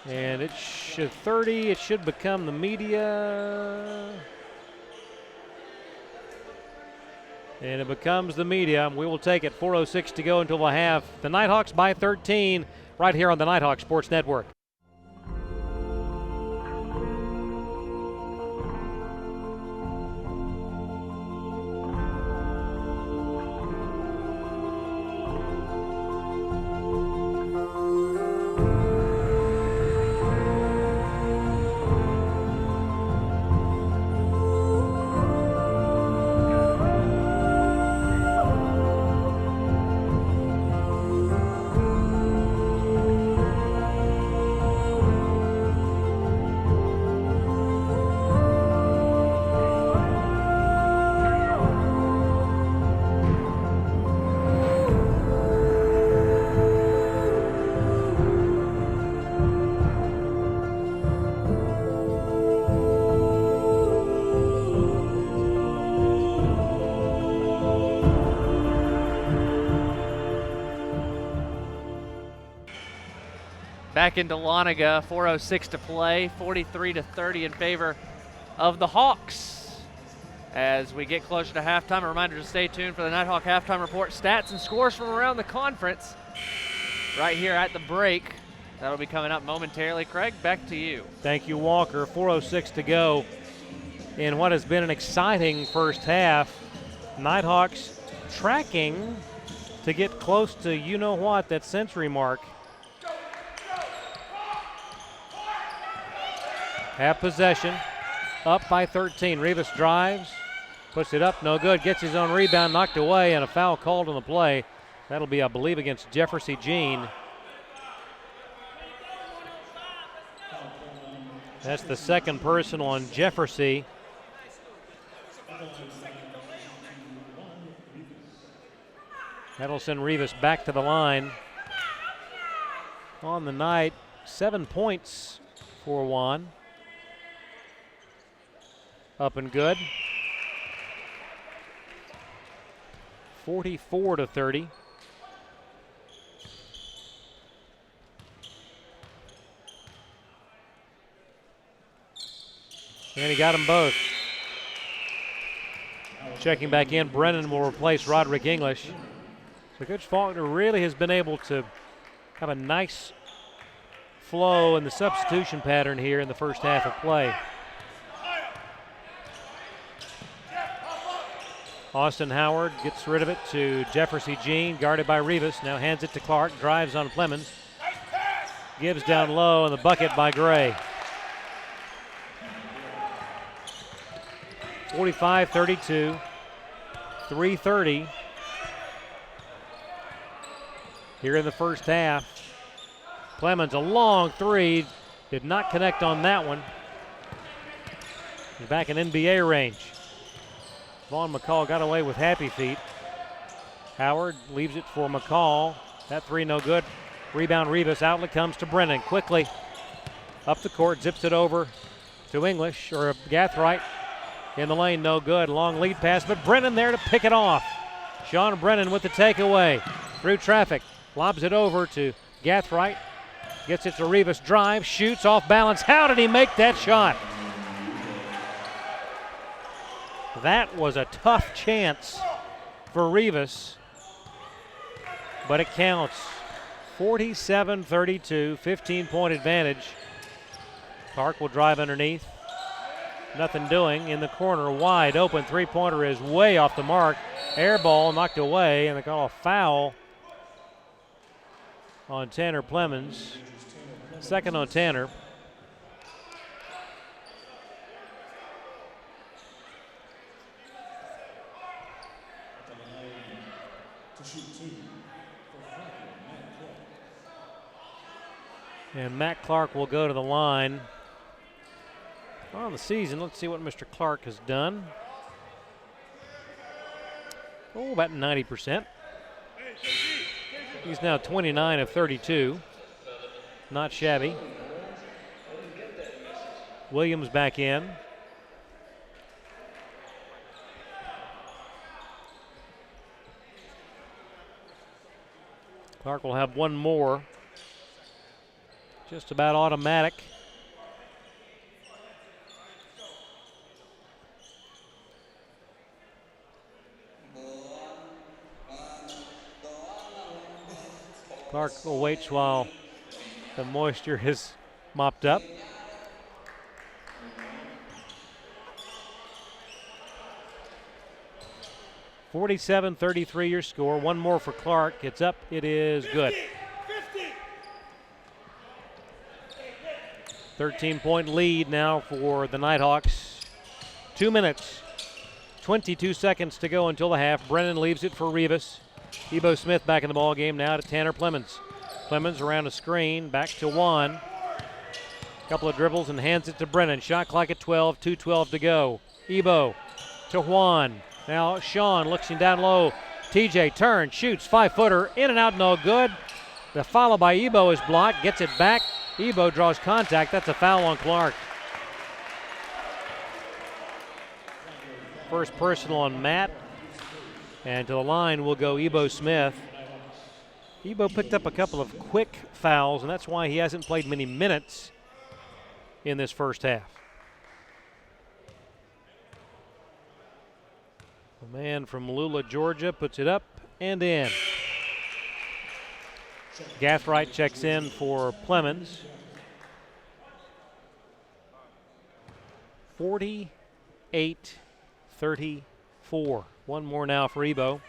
Speaker 1: And it should become the media. And it becomes the media. We will take it. 4:06 to go until we'll have the Nighthawks by 13 right here on the Nighthawk Sports Network.
Speaker 2: Back into Loniga, 4:06 to play, 43-30 in favor of the Hawks. As we get closer to halftime, a reminder to stay tuned for the Nighthawk Halftime Report. Stats and scores from around the conference right here at the break. That'll be coming up momentarily. Craig, back to you.
Speaker 1: Thank you, Walker. 4:06 to go in what has been an exciting first half. Nighthawks tracking to get close to you-know-what, that century mark. Have possession, up by 13. Rivas drives, puts it up, no good. Gets his own rebound, knocked away, and a foul called on the play. That'll be, I believe, against Jefferson Jean. That's the second personal on Jefferson. That'll send Rivas back to the line. On the night, 7 points for Juan. Up and good. 44-30. And he got them both. Checking back in, Brennan will replace Roderick English. So Coach Faulkner really has been able to have a nice flow in the substitution pattern here in the first half of play. Austin Howard gets rid of it to Jefferson Jean, guarded by Rivas. Now hands it to Clark, drives on Clemens. Gives down low, and the bucket by Gray. 45-32, 3:30 here in the first half. Clemens, a long three, did not connect on that one. He's back in NBA range. Vaughn McCall got away with happy feet. Howard leaves it for McCall. That three no good. Rebound Rivas. Outlet comes to Brennan. Quickly up the court. Zips it over to English or Gathright. In the lane, no good. Long lead pass, but Brennan there to pick it off. Sean Brennan with the takeaway. Through traffic. Lobs it over to Gathright. Gets it to Rivas. Drive. Shoots off balance. How did he make that shot? That was a tough chance for Rivas, but it counts. 47-32, 15-point advantage. Clark will drive underneath. Nothing doing in the corner, wide open. Three-pointer is way off the mark. Air ball knocked away, and they call a foul on Tanner Plemons. Second on Tanner. And Matt Clark will go to the line. On the season, let's see what Mr. Clark has done. Oh, about 90%. He's now 29 of 32. Not shabby. Williams back in. Clark will have one more. Just about automatic. Clark waits while the moisture is mopped up. (47-33) your score. One more for Clark. It's up. It is good. 13-point lead now for the Nighthawks. 2 minutes, 22 seconds to go until the half. Brennan leaves it for Rivas. Ebo Smith back in the ball game now to Tanner Plemons. Plemons around a screen, back to Juan. Couple of dribbles and hands it to Brennan. Shot clock at 12, 2:12 to go. Ebo to Juan. Now Sean looks him down low. TJ turns, shoots, 5-footer, in and out, no good. The follow by Ebo is blocked, gets it back. Ebo draws contact. That's a foul on Clark. First personal on Matt. And to the line will go Ebo Smith. Ebo picked up a couple of quick fouls, and that's why he hasn't played many minutes in this first half. The man from Lula, Georgia, puts it up and in. Gathright checks in for Plemons. 48-34. One more now for Ebo.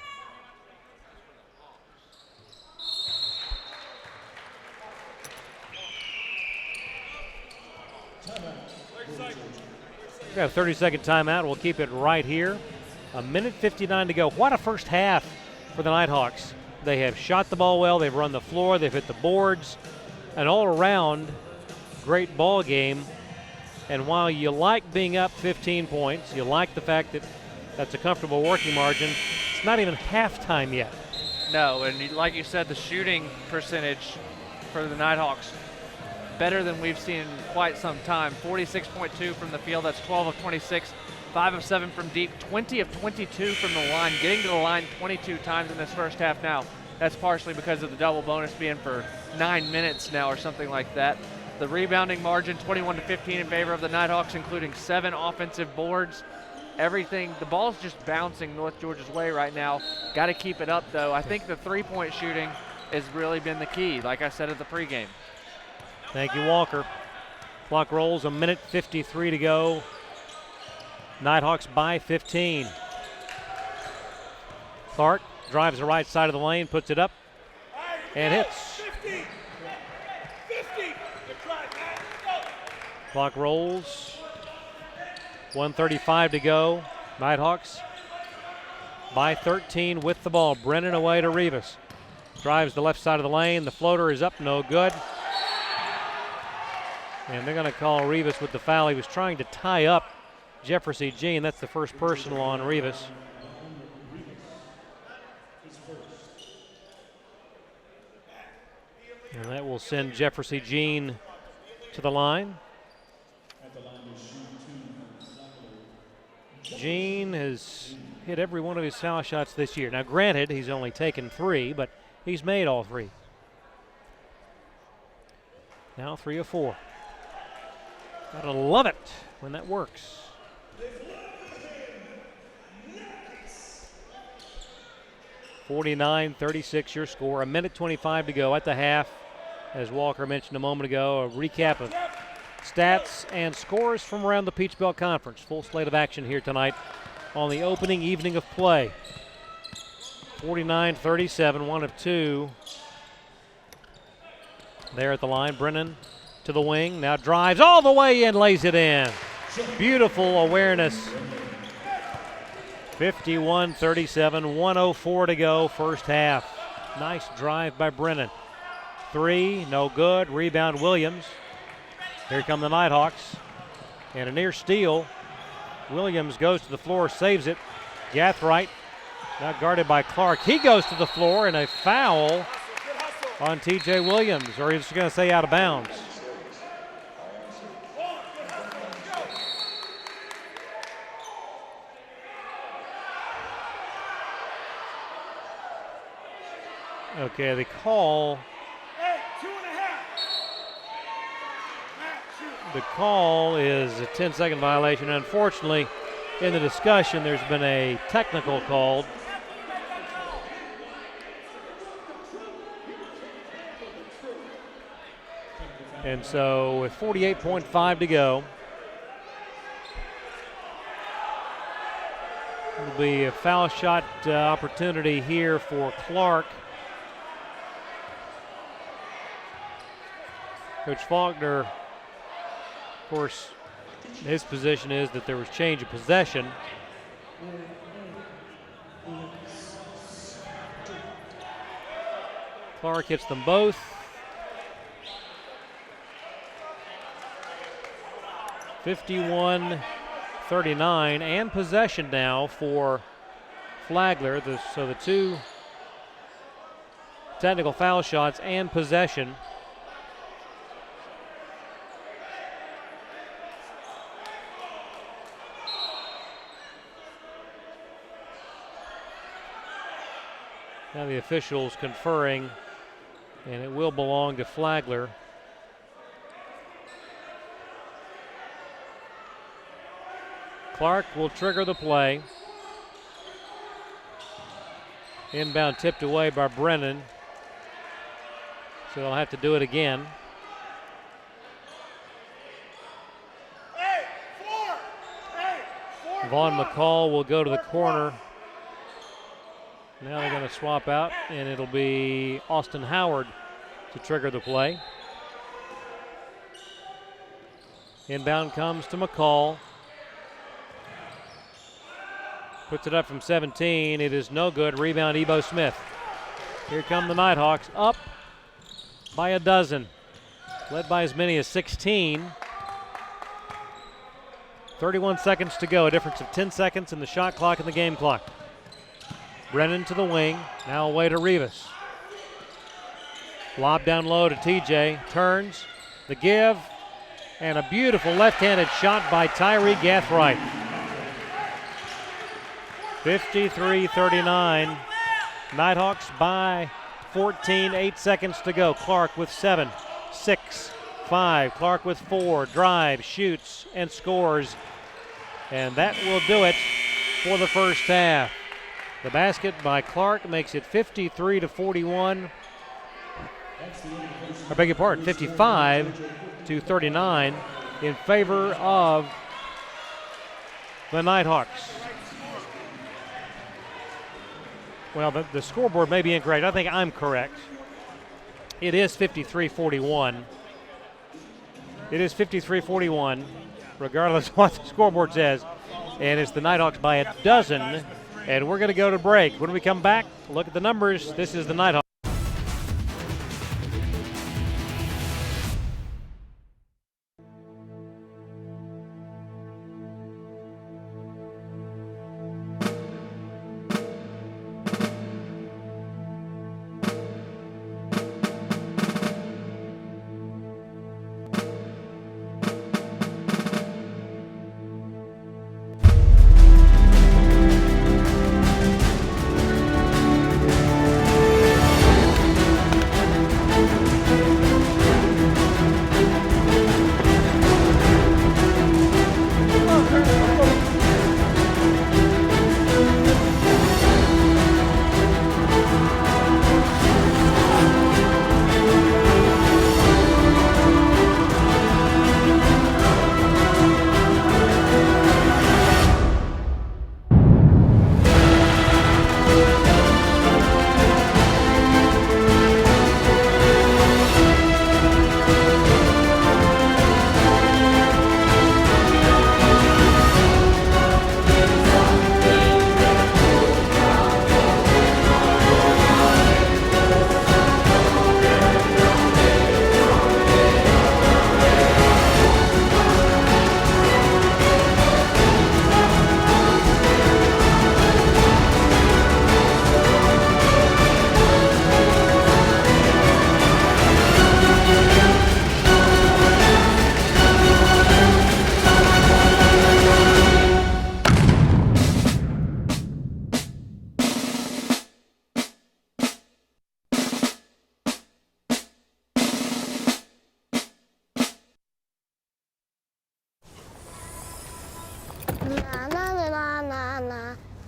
Speaker 1: We've got a 30-second timeout. We'll keep it right here. 1:59 to go. What a first half for the Nighthawks. They have shot the ball well. They've run the floor. They've hit the boards. An all-around great ball game. And while you like being up 15 points, you like the fact that that's a comfortable working margin, it's not even halftime yet.
Speaker 2: No, and like you said, the shooting percentage for the Nighthawks better than we've seen in quite some time. 46.2 from the field. That's 12 of 26. 5 of 7 from deep, 20 of 22 from the line, getting to the line 22 times in this first half now. That's partially because of the double bonus being for 9 minutes now or something like that. The rebounding margin, 21-15 in favor of the Nighthawks, including 7 offensive boards. Everything, the ball's just bouncing North Georgia's way right now. Got to keep it up, though. I think the three-point shooting has really been the key, like I said at the pregame.
Speaker 1: Thank you, Walker. Clock rolls, 1:53 to go. Nighthawks by 15. Clark drives the right side of the lane, puts it up, and hits. Clock rolls. 1:35 to go. Nighthawks by 13 with the ball. Brennan away to Rivas. Drives the left side of the lane. The floater is up, no good. And they're going to call Rivas with the foul. He was trying to tie up Jefferson Jean. That's the first personal on Rivas. And that will send Jefferson Jean to the line. Jean has hit every one of his foul shots this year. Now, granted, he's only taken 3, but he's made all 3. Now 3 of 4. Gotta love it when that works. 49-36 your score. 1:25 to go at the half. As Walker mentioned a moment ago, a recap of stats and scores from around the Peach Belt Conference. Full slate of action here tonight on the opening evening of play. 49-37, one of two. There at the line, Brennan to the wing, now drives all the way in, lays it in. Beautiful awareness. 51-37, 1:04 to go, first half. Nice drive by Brennan. Three, no good. Rebound, Williams. Here come the Nighthawks. And a near steal. Williams goes to the floor, saves it. Gathright, now guarded by Clark. He goes to the floor, and a foul on TJ Williams, or he's going to say out of bounds. Okay, the call. The call is a 10-second violation. Unfortunately, in the discussion, there's been a technical called. And so with 48.5 to go, it'll be a foul shot opportunity here for Clark. Coach Flagler, of course, his position is that there was change of possession. Clark hits them both. (51-39) and possession now for Flagler. So the two technical foul shots and possession. Now the officials conferring, and it will belong to Flagler. Clark will trigger the play. Inbound tipped away by Brennan. So they'll have to do it again. Vaughn McCall will go to the corner. Now they're going to swap out, and it'll be Austin Howard to trigger the play. Inbound comes to McCall. Puts it up from 17. It is no good. Rebound, Ebo Smith. Here come the Nighthawks, up by a dozen. Led by as many as 16. 31 seconds to go. A difference of 10 seconds in the shot clock and the game clock. Brennan to the wing. Now away to Rivas. Lob down low to TJ. Turns. The give. And a beautiful left-handed shot by Tyree Gathright. 53-39. Nighthawks by 14, 8 seconds to go. Clark with 7, 6, 5. Clark with 4, drives, shoots, and scores. And that will do it for the first half. The basket by Clark makes it 53-41. I beg your pardon, 55-39 in favor of the Nighthawks. Well, the scoreboard may be incorrect. I think I'm correct. It is 53-41. It is 53-41, regardless of what the scoreboard says. And it's the Nighthawks by a dozen. And we're going to go to break. When we come back, look at the numbers. This is the Nighthawks.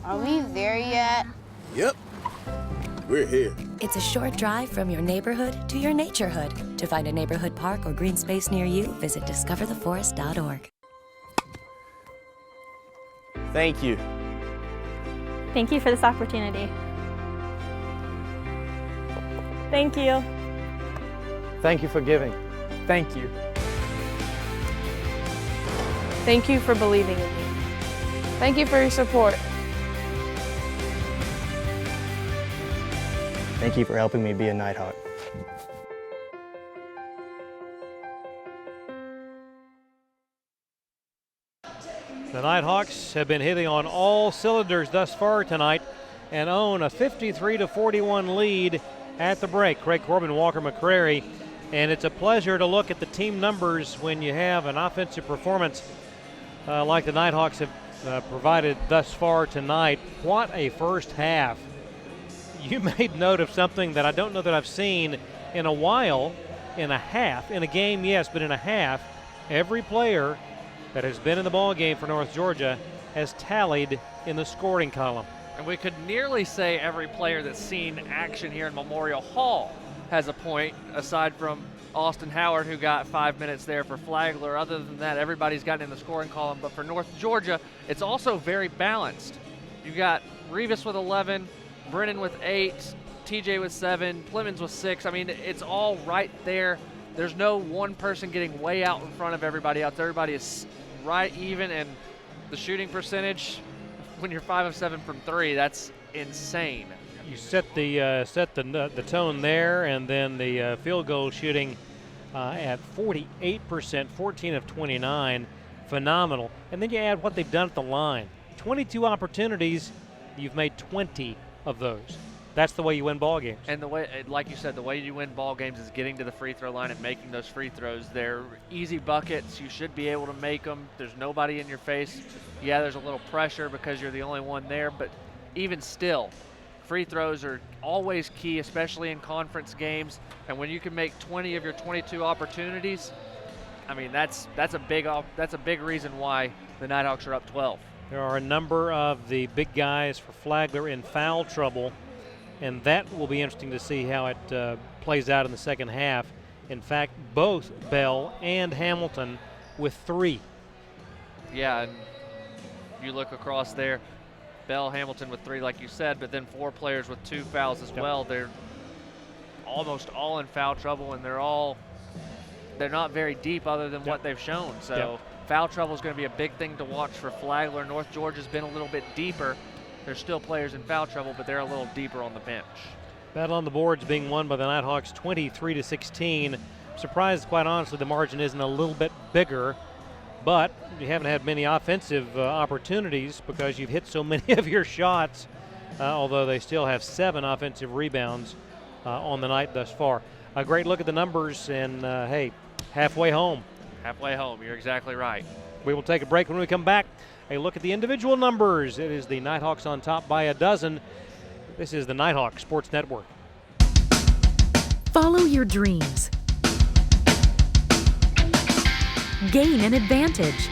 Speaker 16: Are we there yet?
Speaker 17: Yep. We're here.
Speaker 18: It's a short drive from your neighborhood to your naturehood. To find a neighborhood park or green space near you, visit discovertheforest.org.
Speaker 17: Thank you.
Speaker 19: Thank you for this opportunity. Thank you.
Speaker 20: Thank you for giving. Thank you.
Speaker 21: Thank you for believing in me. Thank you for your support.
Speaker 20: Thank you for helping me be a Nighthawk.
Speaker 1: The Nighthawks have been hitting on all cylinders thus far tonight and own a 53-41 lead at the break. Craig Corbin, Walker McCrary, and it's a pleasure to look at the team numbers when you have an offensive performance like the Nighthawks have provided thus far tonight. What a first half. You made note of something that I don't know that I've seen in a while, in a half. In a game, yes, but in a half, every player that has been in the ball game for North Georgia has tallied in the scoring column.
Speaker 2: And we could nearly say every player that's seen action here in Memorial Hall has a point, aside from Austin Howard, who got 5 minutes there for Flagler. Other than that, everybody's gotten in the scoring column. But for North Georgia, it's also very balanced. You got Revis with 11, Brennan with 8, TJ with 7, Clemens with 6. I mean, it's all right there. There's no one person getting way out in front of everybody else. Everybody is right even, and the shooting percentage, when you're 5 of 7 from 3, that's insane.
Speaker 1: You set the tone there, and then the field goal shooting at 48%, 14 of 29, phenomenal. And then you add what they've done at the line. 22 opportunities, you've made 20 of those. That's the way you win ball games.
Speaker 2: And the way, like you said, the way you win ball games is getting to the free throw line and making those free throws. They're easy buckets. You should be able to make them. There's nobody in your face. Yeah, there's a little pressure because you're the only one there, but even still, free throws are always key, especially in conference games. And when you can make 20 of your 22 opportunities, I mean, that's a big reason why the Nighthawks are up 12.
Speaker 1: There are a number of the big guys for Flagler in foul trouble, and that will be interesting to see how it plays out in the second half. In fact, both Bell and Hamilton with 3.
Speaker 2: Yeah, and you look across there, Bell, Hamilton with 3, like you said, but then 4 players with 2 fouls as well. They're almost all in foul trouble, and they're not very deep other than what they've shown. So foul trouble is going to be a big thing to watch for Flagler. North Georgia's been a little bit deeper. There's still players in foul trouble, but they're a little deeper on the bench.
Speaker 1: Battle on the boards being won by the Nighthawks 23-16. Surprised, quite honestly, the margin isn't a little bit bigger, but you haven't had many offensive opportunities because you've hit so many of your shots, although they still have 7 offensive rebounds on the night thus far. A great look at the numbers, and hey, halfway home.
Speaker 2: Halfway home, you're exactly right.
Speaker 1: We will take a break. When we come back, a look at the individual numbers. It is the Nighthawks on top by a dozen. This is the Nighthawk Sports Network.
Speaker 22: Follow your dreams. Gain an advantage.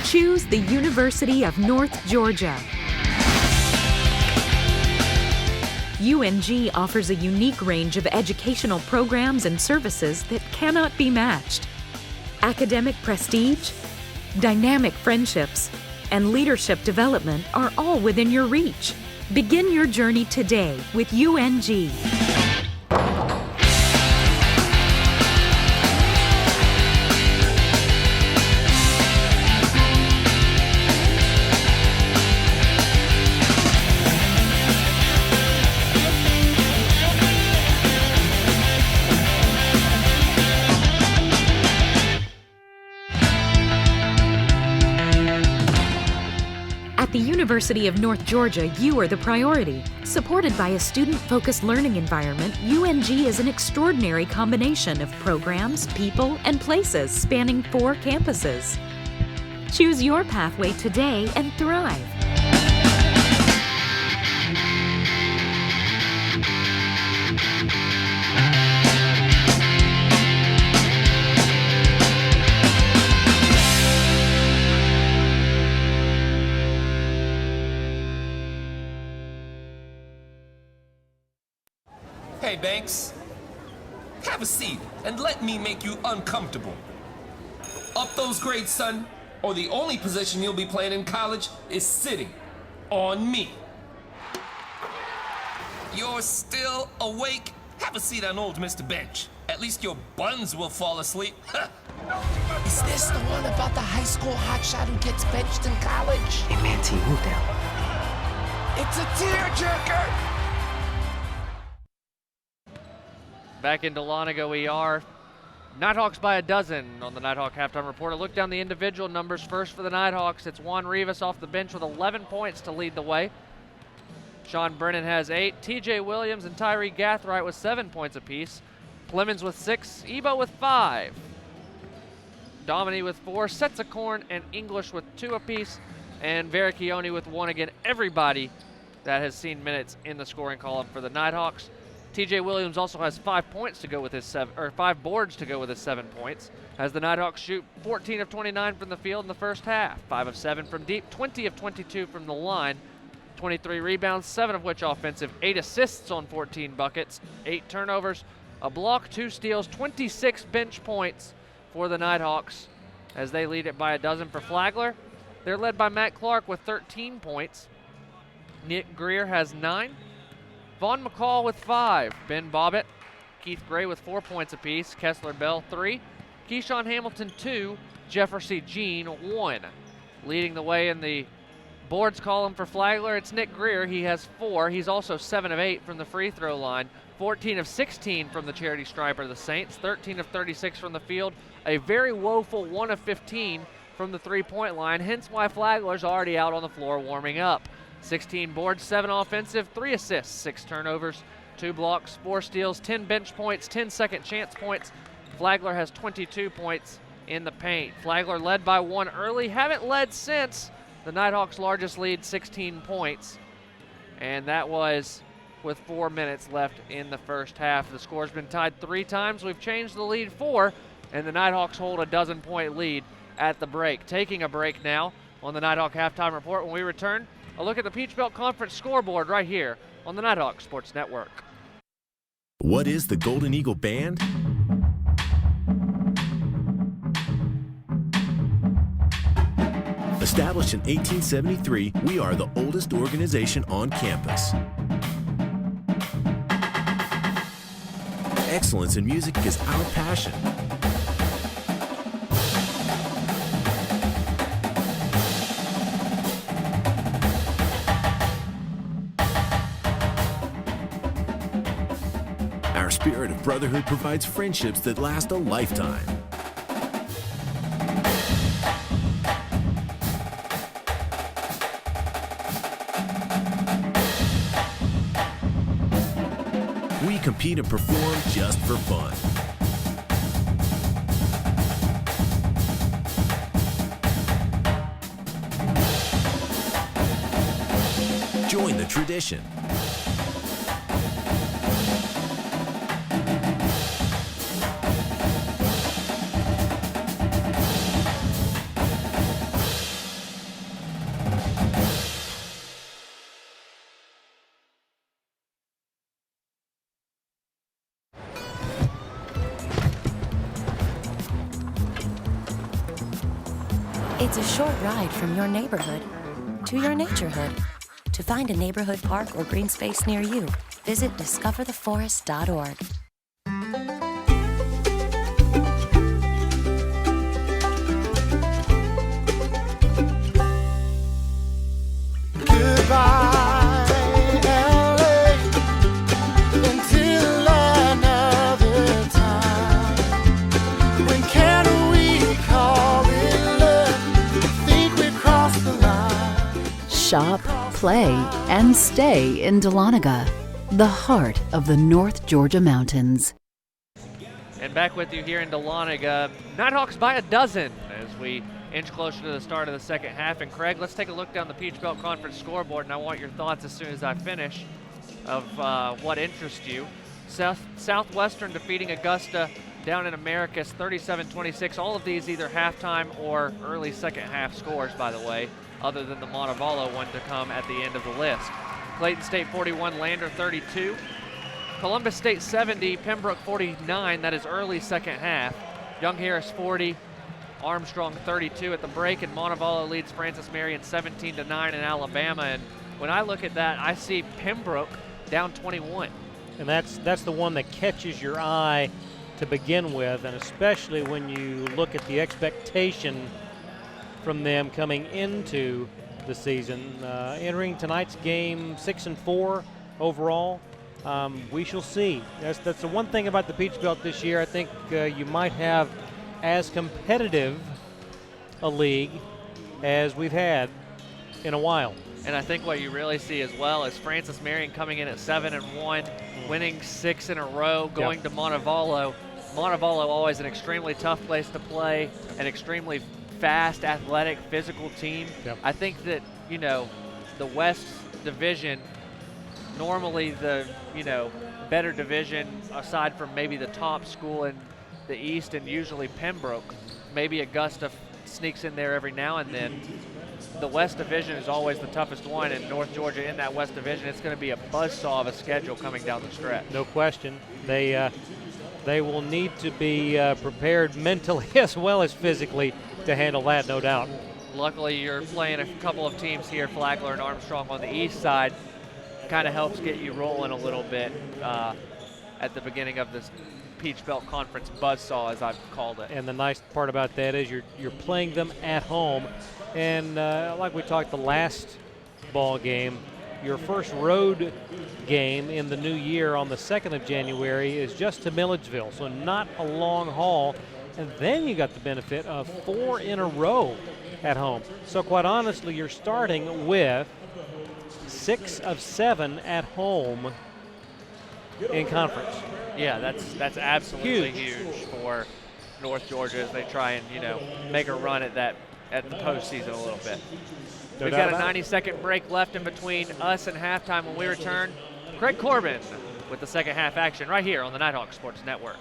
Speaker 22: Choose the University of North Georgia. UNG offers a unique range of educational programs and services that cannot be matched. Academic prestige, dynamic friendships, and leadership development are all within your reach. Begin your journey today with UNG. At the University of North Georgia, you are the priority. Supported by a student-focused learning environment, UNG is an extraordinary combination of programs, people, and places spanning 4 campuses. Choose your pathway today and thrive.
Speaker 8: Thanks. Have a seat and let me make you uncomfortable. Up those grades, son, or the only position you'll be playing in college is sitting on me. You're still awake? Have a seat on old Mr. Bench. At least your buns will fall asleep.
Speaker 9: Is this the one about the high school hotshot who gets benched in college?
Speaker 23: Hey, Manti, move down.
Speaker 9: It's a tearjerker!
Speaker 2: Back in Dahlonega we are. Nighthawks by a dozen on the Nighthawk Halftime Report. A look down the individual numbers first for the Nighthawks. It's Juan Rivas off the bench with 11 points to lead the way. Sean Brennan has 8. TJ Williams and Tyree Gathright with 7 points apiece. Clemens with 6. Ebo with 5. Domini with 4. Setsakorn and English with 2 apiece. And Vericchione with 1. Again, everybody that has seen minutes in the scoring column for the Nighthawks. TJ Williams also has 5 points to go with his 5 boards to go with his 7 points. As the Nighthawks shoot 14 of 29 from the field in the first half, 5 of 7 from deep, 20 of 22 from the line, 23 rebounds, 7 of which offensive, 8 assists on 14 buckets, 8 turnovers, a block, 2 steals, 26 bench points for the Nighthawks as they lead it by a dozen for Flagler. They're led by Matt Clark with 13 points. Nick Greer has 9. Vaughn McCall with 5. Ben Bobbitt, Keith Gray with 4 points apiece. Kessler Bell 3. Keyshawn Hamilton 2. Jefferson Jean 1. Leading the way in the boards column for Flagler, it's Nick Greer. He has 4. He's also 7 of 8 from the free throw line. 14 of 16 from the charity stripe of the Saints. 13 of 36 from the field. A very woeful 1 of 15 from the three-point line, hence why Flagler's already out on the floor warming up. 16 boards, 7 offensive, 3 assists, 6 turnovers, 2 blocks, 4 steals, 10 bench points, 10 second chance points. Flagler has 22 points in the paint. Flagler led by 1 early, haven't led since. The Nighthawks' largest lead, 16 points. And that was with 4 minutes left in the first half. The score's been tied 3 times. We've changed the lead 4, and the Nighthawks hold a dozen-point lead at the break. Taking a break now on the Nighthawk Halftime Report. When we return, a look at the Peach Belt Conference scoreboard right here on the Nighthawk Sports Network.
Speaker 24: What is the Golden Eagle Band? Established in 1873, we are the oldest organization on campus. Excellence in music is our passion. Our spirit of brotherhood provides friendships that last a lifetime. We compete and perform just for fun. Join the tradition.
Speaker 18: It's a short ride from your neighborhood to your naturehood. To find a neighborhood park or green space near you, visit discovertheforest.org.
Speaker 25: Shop, play, and stay in Dahlonega, the heart of the North Georgia mountains.
Speaker 2: And back with you here in Dahlonega. Nighthawks by a dozen as we inch closer to the start of the second half. And Craig, let's take a look down the Peach Belt Conference scoreboard, and I want your thoughts as soon as I finish of what interests you. Southwestern defeating Augusta down in Americus 37-26. All of these either halftime or early second half scores, by the way, other than the Montevallo one to come at the end of the list. Clayton State 41, Lander 32. Columbus State 70, Pembroke 49. That is early second half. Young Harris 40, Armstrong 32 at the break, and Montevallo leads Francis Marion 17-9 in Alabama. And when I look at that, I see Pembroke down 21.
Speaker 1: And that's the one that catches your eye to begin with, and especially when you look at the expectation from them coming into the season. Entering tonight's game 6-4 overall. We shall see. That's the one thing about the Peach Belt this year. I think you might have as competitive a league as we've had in a while.
Speaker 2: And I think what you really see as well is Francis Marion coming in at 7-1, winning 6 in a row, going to Montevallo. Montevallo always an extremely tough place to play, an extremely fast, athletic, physical team. I think that, the West Division, normally the, better division aside from maybe the top school in the East and usually Pembroke. Maybe Augusta sneaks in there every now and then. The West Division is always the toughest one, and North Georgia in that West Division, it's going to be a buzzsaw of a schedule coming down the stretch.
Speaker 1: No question. They will need to be prepared mentally as well as physically to handle that, no doubt.
Speaker 2: Luckily, you're playing a couple of teams here, Flagler and Armstrong on the east side. Kind of helps get you rolling a little bit at the beginning of this Peach Belt Conference buzzsaw, as I've called it.
Speaker 1: And the nice part about that is you're playing them at home. And like we talked the last ball game, your first road game in the new year on the 2nd of January is just to Milledgeville, so not a long haul. And then you got the benefit of 4 in a row at home. So quite honestly, you're starting with 6 of 7 at home in conference.
Speaker 2: Yeah, that's absolutely huge for North Georgia as they try and make a run at the postseason a little bit. We've got a 90-second break left in between us and halftime. When we return, Craig Corbin with the second half action right here on the Nighthawk Sports Network.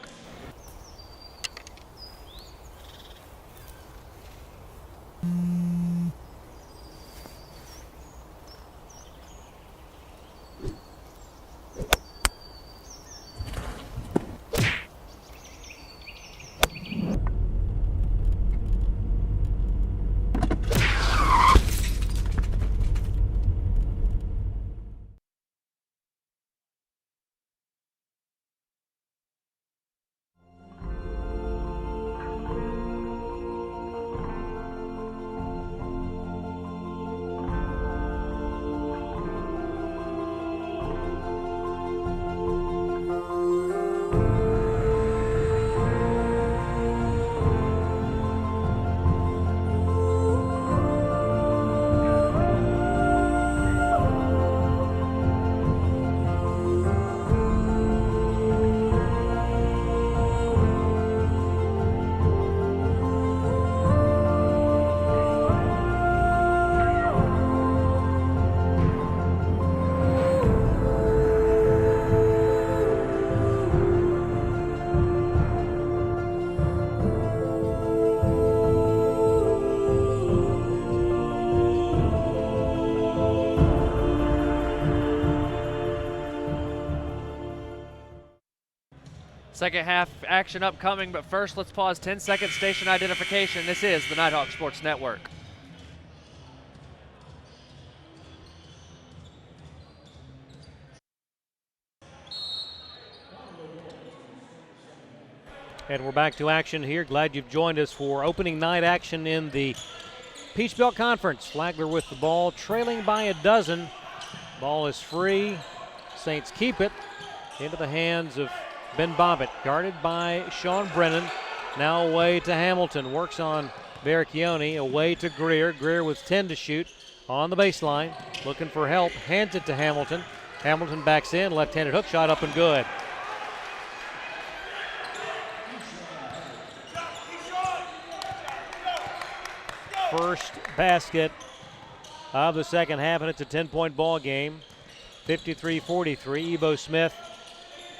Speaker 2: Second half action upcoming, but first let's pause 10-second station identification. This is the Nighthawk Sports Network.
Speaker 1: And we're back to action here. Glad you've joined us for opening night action in the Peach Belt Conference. Flagler with the ball, trailing by a dozen. Ball is free. Saints keep it into the hands of Ben Bobbitt, guarded by Sean Brennan. Now away to Hamilton, works on Vericchione, away to Greer. Greer with 10 to shoot on the baseline, looking for help, hands it to Hamilton. Hamilton backs in, left-handed hook shot up and good. First basket of the second half, and it's a 10-point ball game. 53-43. Ebo Smith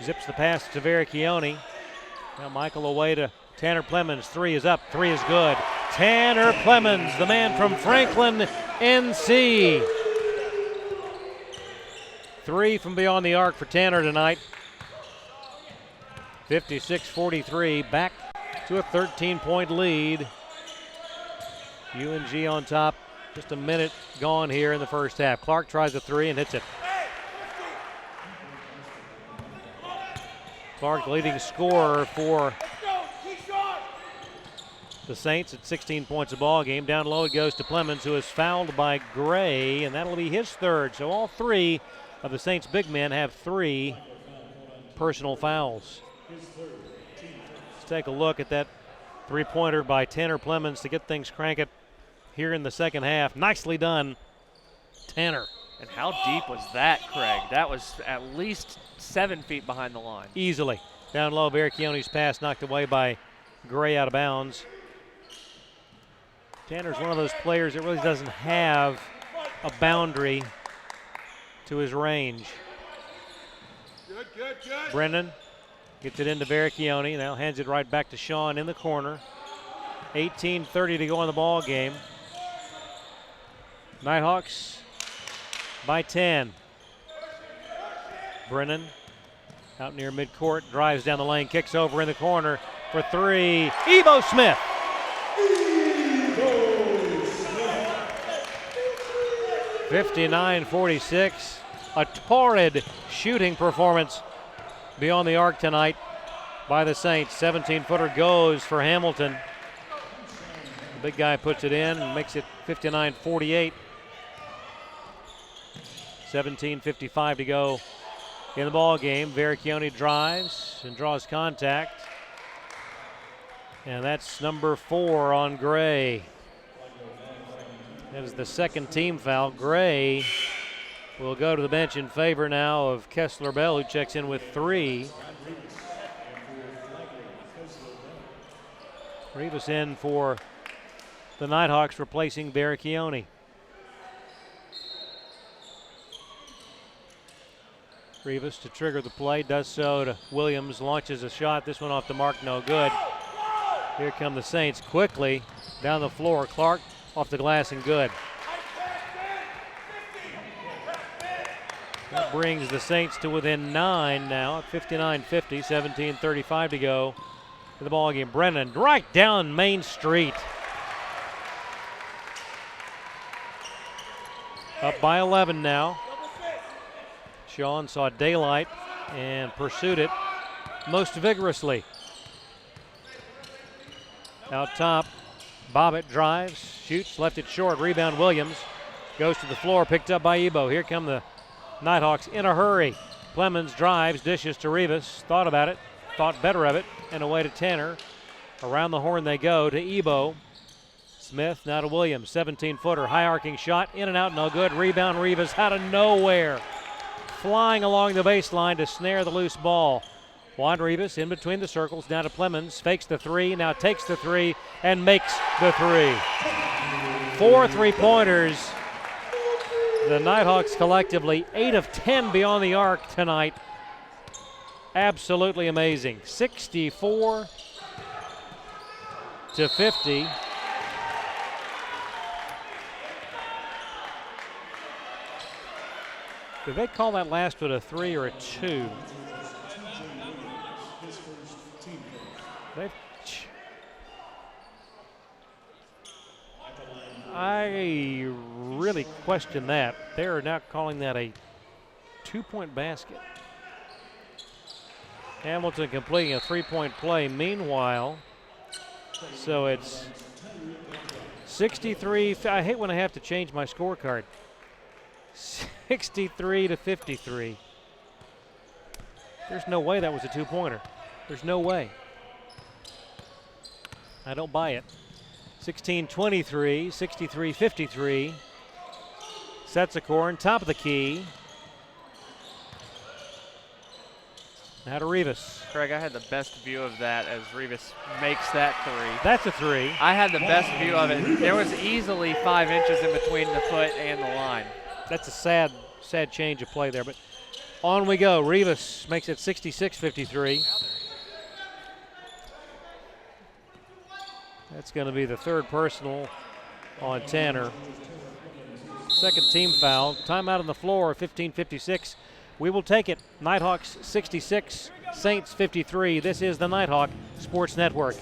Speaker 1: zips the pass to Vericchione. Now Michael away to Tanner Plemons. 3 is up. 3 is good. Tanner Plemons, the man from Franklin, NC. 3 from beyond the arc for Tanner tonight. 56-43, back to a 13-point lead. UNG on top, just a minute gone here in the first half. Clark tries a three and hits it. Clark, leading scorer for the Saints at 16 points a ball game. Down low it goes to Clemens, who is fouled by Gray, and that'll be his third. So all three of the Saints big men have 3 personal fouls. Let's take a look at that three-pointer by Tanner Clemens to get things cranking here in the second half. Nicely done, Tanner.
Speaker 2: And how deep was that, Craig? That was at least 7 feet behind the line.
Speaker 1: Easily. Down low, Barricchione's pass knocked away by Gray out of bounds. Tanner's one of those players that really doesn't have a boundary to his range.
Speaker 4: Good.
Speaker 1: Brennan gets it into Barricchione, now hands it right back to Sean in the corner. 18:30 to go in the ball game. Nighthawks by 10. Brennan out near midcourt, drives down the lane, kicks over in the corner for 3. Ebo Smith. 59-46. A torrid shooting performance beyond the arc tonight by the Saints. 17-footer goes for Hamilton. The big guy puts it in and makes it 59-48. 17:55 to go in the ball game. Barricchione drives and draws contact. And that's number 4 on Gray. That is the second team foul. Gray will go to the bench in favor now of Kessler Bell, who checks in with 3. Rivas in for the Nighthawks, replacing Barricchione. Rivas to trigger the play, does so to Williams, launches a shot. This one off the mark, no good. Here come the Saints quickly down the floor. Clark off the glass and good. That brings the Saints to within 9 now at 59-50, 17:35 to go in the ball game. Brennan right down Main Street. Up by 11 now. Sean saw daylight and pursued it most vigorously. Out top, Bobbitt drives, shoots, left it short. Rebound Williams. Goes to the floor, picked up by Ebo. Here come the Nighthawks in a hurry. Clemens drives, dishes to Rivas. Thought about it, thought better of it, and away to Tanner. Around the horn they go to Ebo. Smith now to Williams. 17-footer, high arcing shot, in and out, no good. Rebound Rivas out of nowhere. Flying along the baseline to snare the loose ball. Juan Rivas in between the circles, now to Clemens, fakes the 3, now takes the 3, and makes the 3. 4 3-pointers. The Nighthawks collectively 8 of 10 beyond the arc tonight. Absolutely amazing. 64-50. Did they call that last one a 3 or a 2? I really question that. They're now calling that a 2-point basket. Hamilton completing a 3-point play. Meanwhile, so it's 63. I hate when I have to change my scorecard. 63-53. There's no way that was a 2-pointer. There's no way. I don't buy it. 16-23, 63-53. Setsakorn, top of the key. Now to Rivas.
Speaker 2: Craig, I had the best view of that as Rivas makes that 3.
Speaker 1: That's a 3.
Speaker 2: I had the best view of it. There was easily 5 inches in between the foot and the line.
Speaker 1: That's a sad change of play there, but on we go. Rivas makes it 66-53. That's going to be the 3rd personal on Tanner. 2nd team foul. Timeout on the floor, 15:56. We will take it. Nighthawks 66, Saints 53. This is the Nighthawk Sports Network.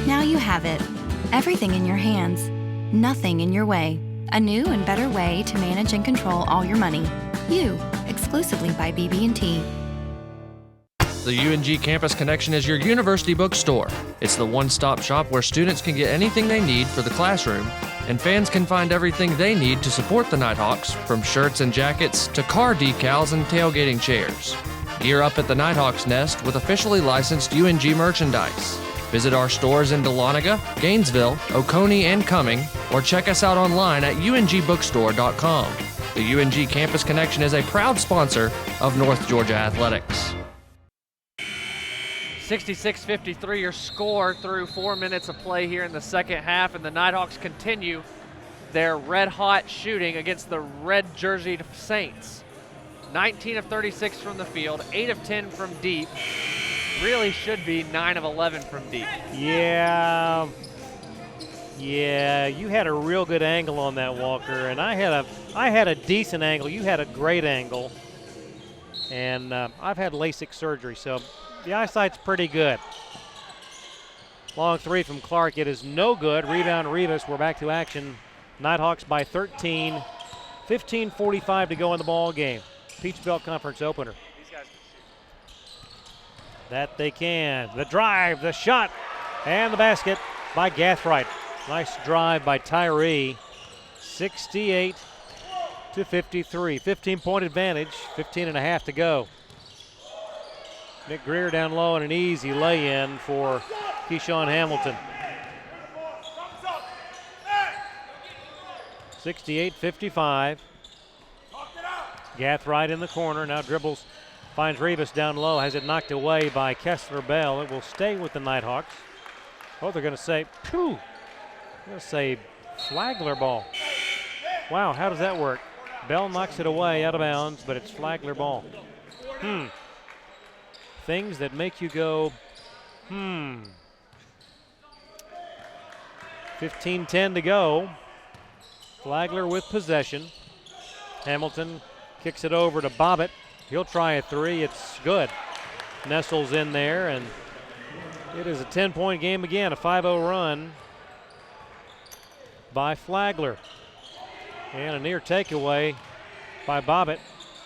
Speaker 3: Now you have it. Everything in your hands. Nothing in your way. A new and better way to manage and control all your money. You, exclusively by BB&T.
Speaker 4: The UNG Campus Connection is your university bookstore. It's the one-stop shop where students can get anything they need for the classroom, and fans can find everything they need to support the Nighthawks, from shirts and jackets to car decals and tailgating chairs. Gear up at the Nighthawks Nest with officially licensed UNG merchandise. Visit our stores in Dahlonega, Gainesville, Oconee, and Cumming, or check us out online at ungbookstore.com. The UNG Campus Connection is a proud sponsor of North Georgia Athletics.
Speaker 2: 66-53 your score through 4 minutes of play here in the second half, and the Nighthawks continue their red-hot shooting against the red-jerseyed Saints. 19 of 36 from the field, 8 of 10 from deep. Really should be 9 of 11 from deep.
Speaker 1: Yeah, you had a real good angle on that, Walker, and I had a decent angle. You had a great angle, and I've had LASIK surgery, so the eyesight's pretty good. Long three from Clark. It is no good. Rebound Rivas. We're back to action. Nighthawks by 13. 15:45 to go in the ball game. Peach Belt Conference opener. That they can. The drive, the shot, and the basket by Gathright. Nice drive by Tyree. 68-53. 15-point advantage. 15 and a half to go. Nick Greer down low and an easy lay-in for Keyshawn Hamilton. 68-55. Gathright in the corner. Now dribbles. Finds Rivas down low, has it knocked away by Kessler Bell. It will stay with the Nighthawks. Oh, they're going to say, phew. They're going to say Flagler ball. Wow, how does that work? Bell knocks it away out of bounds, but it's Flagler ball. Things that make you go, 15-10 to go. Flagler with possession. Hamilton kicks it over to Bobbitt. He'll try a three. It's good. Nestles in there, and it is a 10-point game again, a 5-0 run by Flagler. And a near takeaway by Bobbitt.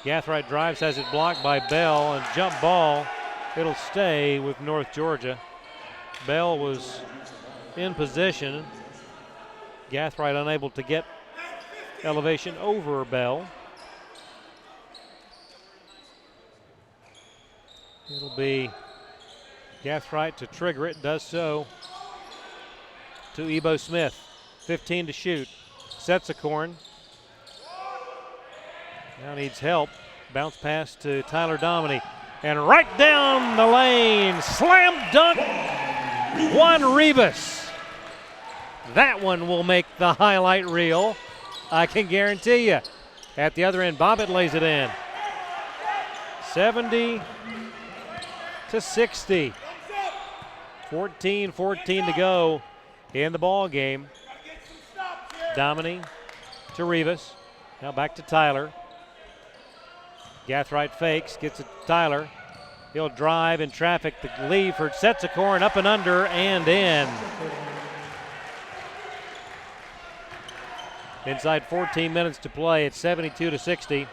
Speaker 1: Gathright drives, has it blocked by Bell, and jump ball. It'll stay with North Georgia. Bell was in position. Gathright unable to get elevation over Bell. It'll be Gathright to trigger it, does so to Ebo Smith. 15 to shoot. Setsakorn now needs help. Bounce pass to Tyler Dominy. And right down the lane, slam dunk, Juan Rivas. That one will make the highlight reel, I can guarantee you. At the other end, Bobbitt lays it in. 70-60. 14-14 to go in the ball game. Dominy to Rivas. Now back to Tyler. Gathright fakes, gets it to Tyler. He'll drive in traffic. The lead for Setsakorn, up and under and in. Inside 14 minutes to play, it's 72-60.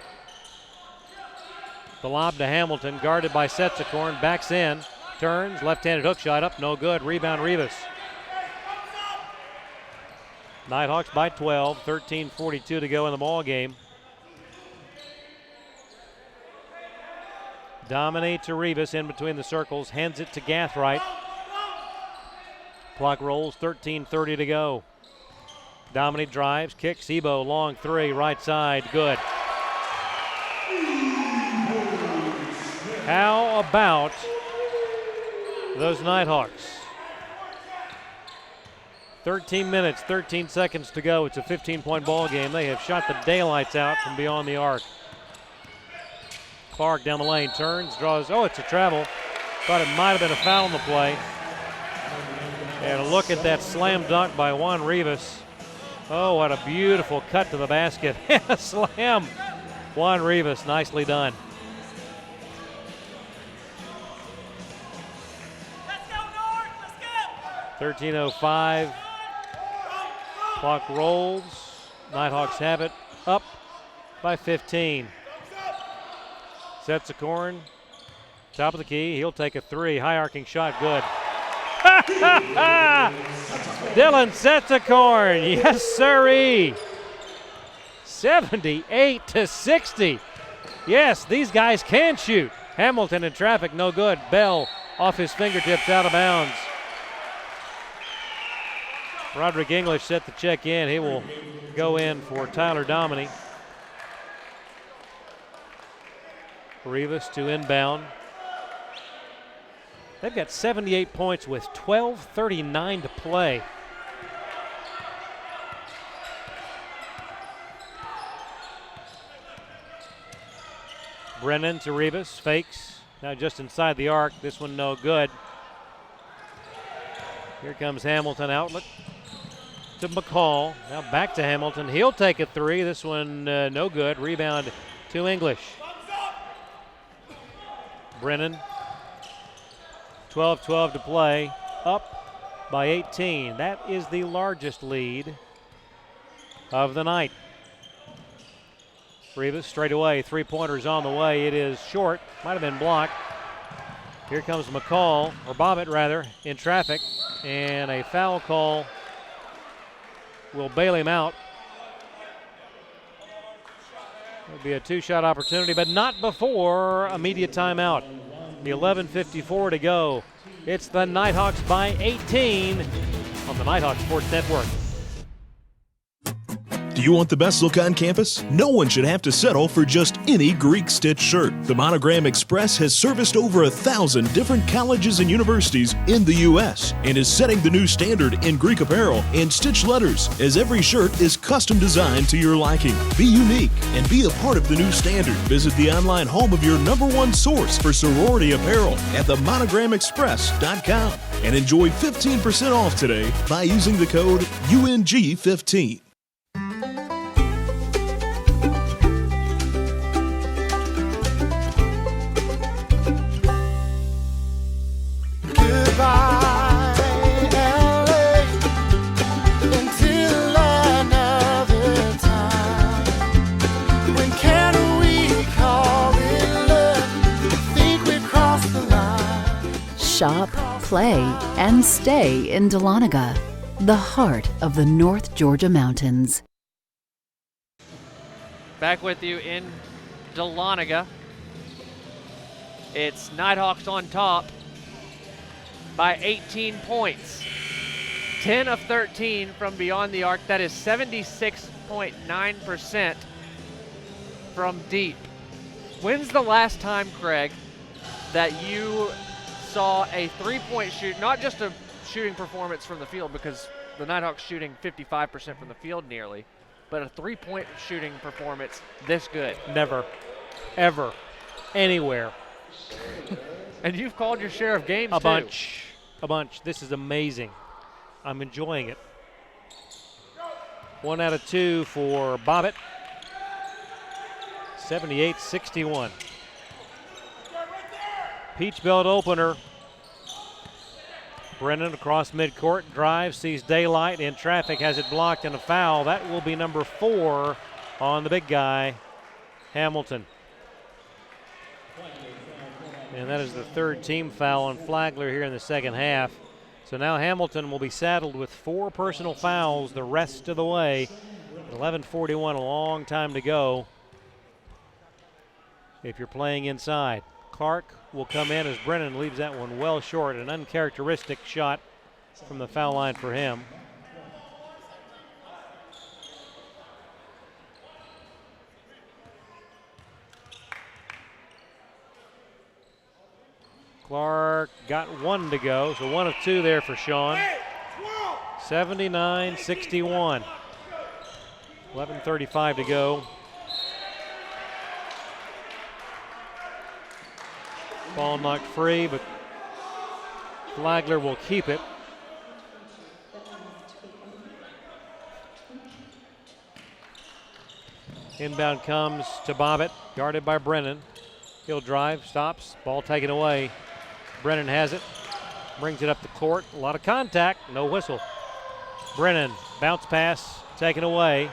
Speaker 1: The lob to Hamilton, guarded by Setsakorn, backs in, turns, left-handed hook shot up, no good. Rebound Rivas. Nighthawks by 12, 13:42 to go in the ball game. Dominy to Rivas in between the circles, hands it to Gathright. Clock rolls, 13:30 to go. Dominy drives, kicks, Ebo, long three, right side, good. How about those Nighthawks? 13 minutes, 13 seconds to go. It's a 15-point ball game. They have shot the daylights out from beyond the arc. Clark down the lane, turns, draws. Oh, it's a travel. Thought it might have been a foul on the play. And look at that slam dunk by Juan Rivas. Oh, what a beautiful cut to the basket. A slam. Juan Rivas, nicely done.
Speaker 5: Let's go, North. Let's go.
Speaker 1: 13:05. Clock rolls. Nighthawks have it up by 15. Setsakorn, top of the key. He'll take a three. High arcing shot, good. Dylan Setsakorn, yes sirree. 78-60. Yes, these guys can shoot. Hamilton in traffic, no good. Bell off his fingertips, out of bounds. Roderick English set the check in. He will go in for Tyler Dominy. Rivas to inbound. They've got 78 points with 12:39 to play. Brennan to Rivas, fakes. Now just inside the arc. This one no good. Here comes Hamilton, outlet to McCall. Now back to Hamilton. He'll take a three. This one no good. Rebound to English. Brennan. 12-12 to play. Up by 18. That is the largest lead of the night. Rivas straight away. Three-pointers on the way. It is short. Might have been blocked. Here comes McCall, or Bobbitt rather, in traffic. And a foul call will bail him out. It'll be a two-shot opportunity, but not before immediate timeout. The 11:54 to go. It's the Nighthawks by 18 on the Nighthawks Sports Network.
Speaker 24: Do you want the best look on campus? No one should have to settle for just any Greek stitch shirt. The Monogram Express has serviced over 1,000 different colleges and universities in the U.S. and is setting the new standard in Greek apparel and stitch letters, as every shirt is custom designed to your liking. Be unique and be a part of the new standard. Visit the online home of your #1 source for sorority apparel at themonogramexpress.com and enjoy 15% off today by using the code UNG15.
Speaker 25: Shop, play, and stay in Dahlonega, the heart of the North Georgia mountains.
Speaker 2: Back with you in Dahlonega. It's Nighthawks on top by 18 points. 10 of 13 from beyond the arc. That is 76.9% from deep. When's the last time, Craig, that you saw a three-point shoot, not just a shooting performance from the field, because the Nighthawks shooting 55% from the field nearly, but a three-point shooting performance this good?
Speaker 1: Never, ever, anywhere.
Speaker 2: And you've called your share of games,
Speaker 1: A bunch. This is amazing. I'm enjoying it. 1 out of 2 for Bobbitt. 78-61. Peach Belt opener. Brennan across midcourt, drives, sees daylight in traffic, has it blocked, and a foul. That will be number 4 on the big guy, Hamilton. And that is the third team foul on Flagler here in the second half. So now Hamilton will be saddled with 4 personal fouls the rest of the way. 11:41, a long time to go if you're playing inside. Clark will come in as Brennan leaves that one well short. An uncharacteristic shot from the foul line for him. Clark got 1 to go, so 1 of 2 there for Sean. 79-61. 11:35 to go. Ball knocked free, but Flagler will keep it. Inbound comes to Bobbitt, guarded by Brennan. He'll drive, stops, ball taken away. Brennan has it, brings it up the court. A lot of contact, no whistle. Brennan, bounce pass, taken away.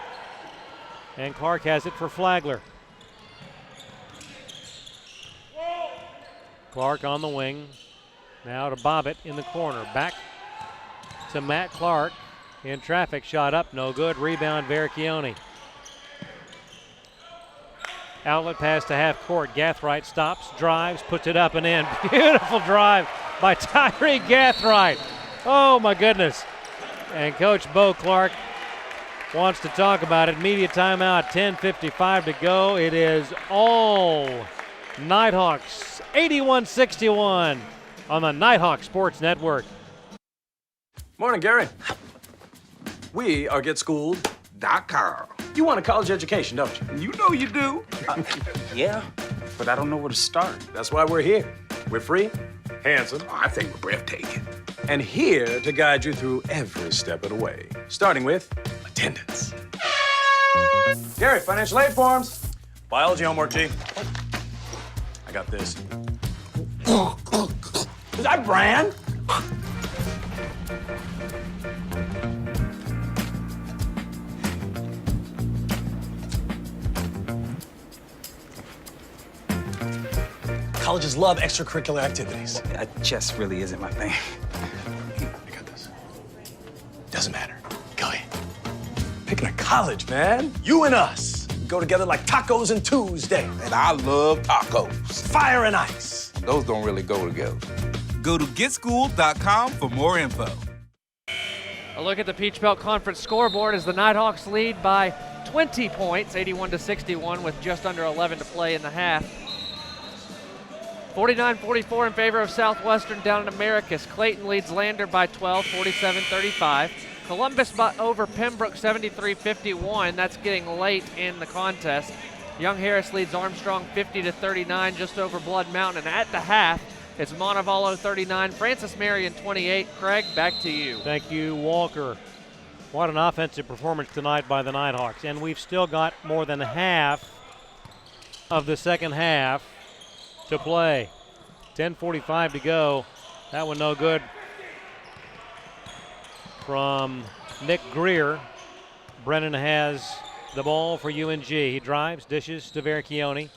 Speaker 1: And Clark has it for Flagler. Clark on the wing. Now to Bobbitt in the corner. Back to Matt Clark. In traffic, shot up, no good. Rebound, Vericchione. Outlet pass to half court. Gathright stops, drives, puts it up and in. Beautiful drive by Tyree Gathright. Oh my goodness. And Coach Bo Clark wants to talk about it. Media timeout, 10:55 to go. It is all Nighthawks, 81-61 on the Nighthawk Sports Network.
Speaker 6: Morning, Gary. We are GetSchooled.com. You want a college education, don't you? You know you do. Yeah, but I don't know where to start. That's why we're here. We're free, handsome. I think we're breathtaking. And here to guide you through every step of the way, starting with attendance. Gary, financial aid forms. Biology homework, G. I got this. Is that Bran? Colleges love extracurricular activities.
Speaker 7: Chess really isn't my thing.
Speaker 6: I got this. Doesn't matter. Go ahead. Picking a college, man. You and us. We go together like tacos and Tuesday.
Speaker 7: And I love tacos.
Speaker 6: Fire and ice.
Speaker 7: Those don't really go together.
Speaker 10: Go to GetSchooled.com for more info.
Speaker 2: A look at the Peach Belt Conference scoreboard as the Nighthawks lead by 20 points, 81-61, with just under 11 to play in the half. 49-44 in favor of Southwestern down in Americus. Clayton leads Lander by 12, 47-35. Columbus over Pembroke 73-51. That's getting late in the contest. Young Harris leads Armstrong 50-39 just over Blood Mountain. And at the half, it's Montevallo 39, Francis Marion 28. Craig, back to you.
Speaker 1: Thank you, Walker. What an offensive performance tonight by the Nighthawks. And we've still got more than half of the second half to play. 10:45 to go. That one no good from Nick Greer. Brennan has the ball for UNG. He drives, dishes to Vericchione.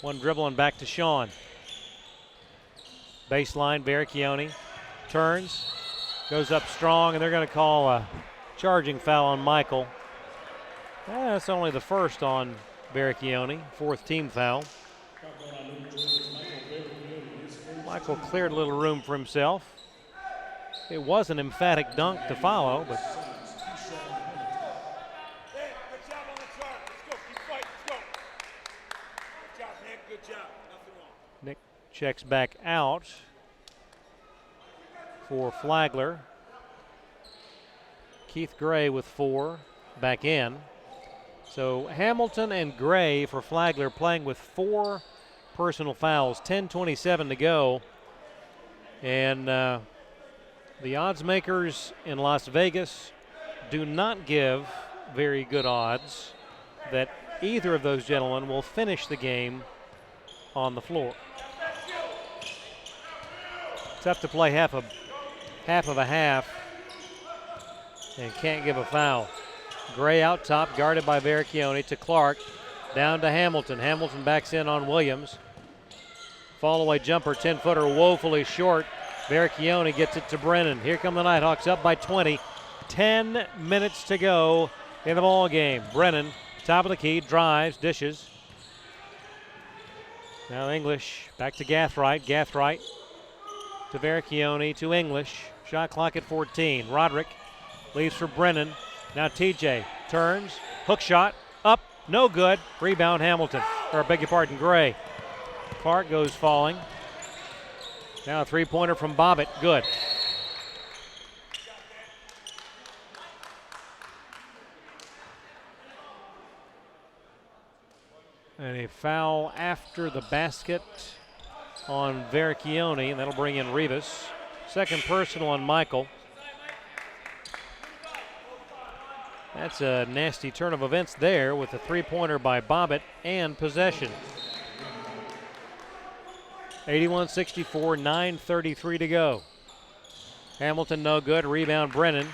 Speaker 1: One dribble and back to Sean. Baseline, Vericchione turns, goes up strong, and they're going to call a charging foul on Michael. That's only the first on Vericchione, fourth team foul. Michael cleared a little room for himself. It was an emphatic dunk to follow, but Nick checks back out for Flagler. Keith Gray with 4 back in. So Hamilton and Gray for Flagler playing with 4 personal fouls. 10:27 to go. And the odds makers in Las Vegas do not give very good odds that either of those gentlemen will finish the game on the floor. Tough to play half of a half and can't give a foul. Gray out top, guarded by Vericchione to Clark. Down to Hamilton. Hamilton backs in on Williams. Fall away jumper, 10-footer, woefully short. Vericchione gets it to Brennan. Here come the Nighthawks up by 20. 10 minutes to go in the ball game. Brennan, top of the key, drives, dishes. Now English back to Gathright. Gathright to Vericchione to English. Shot clock at 14. Roderick leaves for Brennan. Now TJ turns, hook shot, up, no good. Rebound Hamilton, or beg your pardon, Gray. Clark goes falling. Now a three-pointer from Bobbitt, good. And a foul after the basket on Verchione, and that'll bring in Rivas. Second personal on Michael. That's a nasty turn of events there with a three-pointer by Bobbitt and possession. 81-64, 9:33 to go. Hamilton no good, rebound Brennan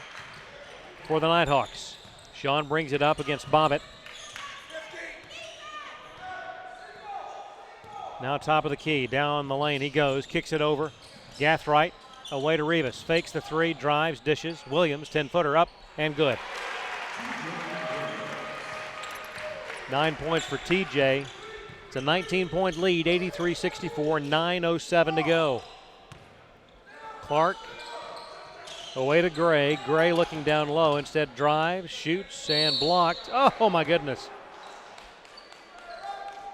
Speaker 1: for the Nighthawks. Sean brings it up against Bobbitt. Now top of the key, down the lane he goes, kicks it over. Gathright away to Rivas, fakes the three, drives, dishes. Williams, 10-footer up and good. 9 points for TJ. It's a 19-point lead, 83-64, 9:07 to go. Clark away to Gray. Gray looking down low, instead drives, shoots, and blocked. Oh my goodness.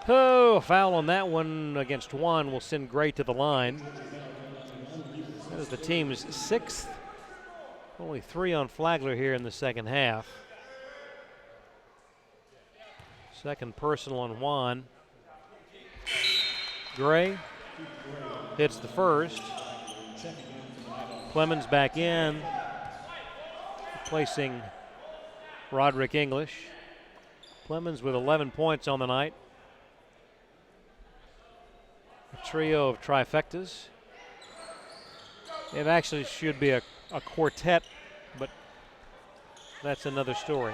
Speaker 1: Oh, foul on that one against Juan will send Gray to the line. That is the team's sixth. Only 3 on Flagler here in the second half. Second personal on Juan. Gray hits the first. Clemens back in, replacing Roderick English. Clemens with 11 points on the night. A trio of trifectas. It actually should be a quartet, but that's another story.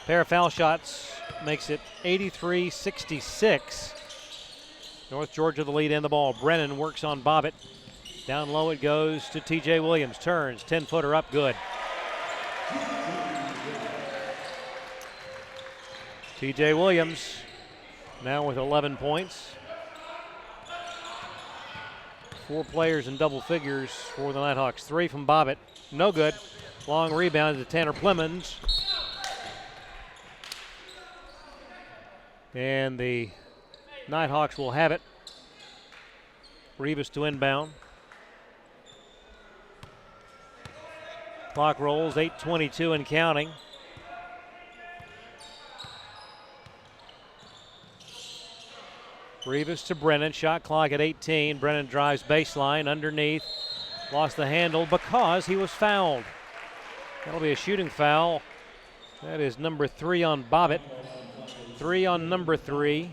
Speaker 1: Pair of foul shots makes it 83-66. North Georgia the lead and the ball. Brennan works on Bobbitt. Down low it goes to TJ Williams. Turns, 10-footer up, good. TJ Williams now with 11 points. 4 players in double figures for the Nighthawks. 3 from Bobbitt, no good. Long rebound to Tanner Clemens. And the Nighthawks will have it. Rivas to inbound. Clock rolls, 8:22 and counting. Rivas to Brennan, shot clock at 18. Brennan drives baseline, underneath. Lost the handle because he was fouled. That'll be a shooting foul. That is number 3 on Bobbitt. 3 on number 3.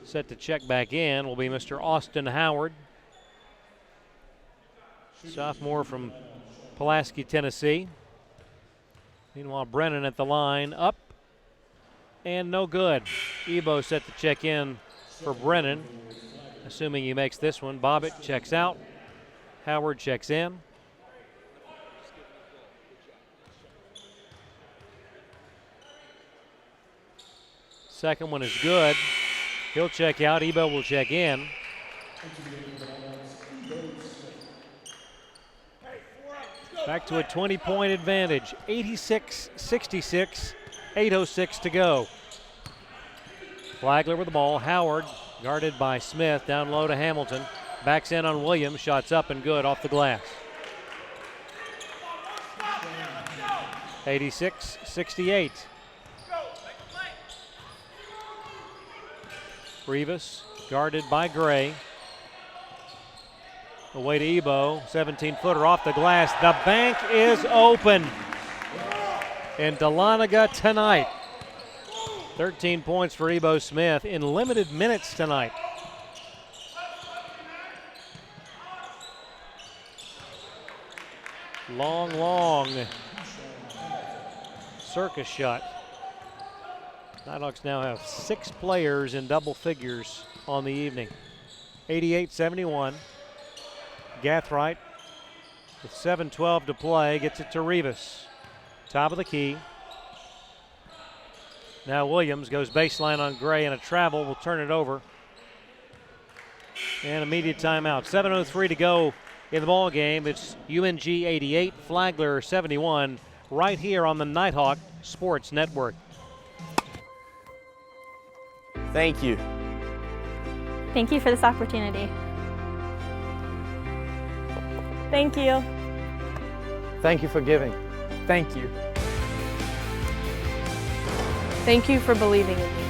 Speaker 1: Set to check back in will be Mr. Austin Howard. Sophomore from Pulaski, Tennessee. Meanwhile, Brennan at the line, up and no good. Ebo set to check in for Brennan, assuming he makes this one. Bobbitt checks out. Howard checks in. Second one is good. He'll check out. Ebo will check in. Back to a 20-point advantage. 86-66, 8:06 to go. Flagler with the ball. Howard guarded by Smith. Down low to Hamilton. Backs in on Williams. Shots up and good off the glass. 86-68. Rivas guarded by Gray. Away to Ebo, 17-footer off the glass. The bank is open in Dahlonega tonight. 13 points for Ebo Smith in limited minutes tonight. Long circus shot. Nighthawks now have 6 players in double figures on the evening. 88-71. Gathright with 7:12 to play gets it to Rivas. Top of the key. Now Williams goes baseline on Gray and a travel will turn it over. And immediate timeout. 7:03 to go in the ball game. It's UNG 88, Flagler 71, right here on the Nighthawk Sports Network.
Speaker 17: Thank you.
Speaker 19: Thank you for this opportunity. Thank you.
Speaker 20: Thank you for giving. Thank you.
Speaker 21: Thank you for believing in me.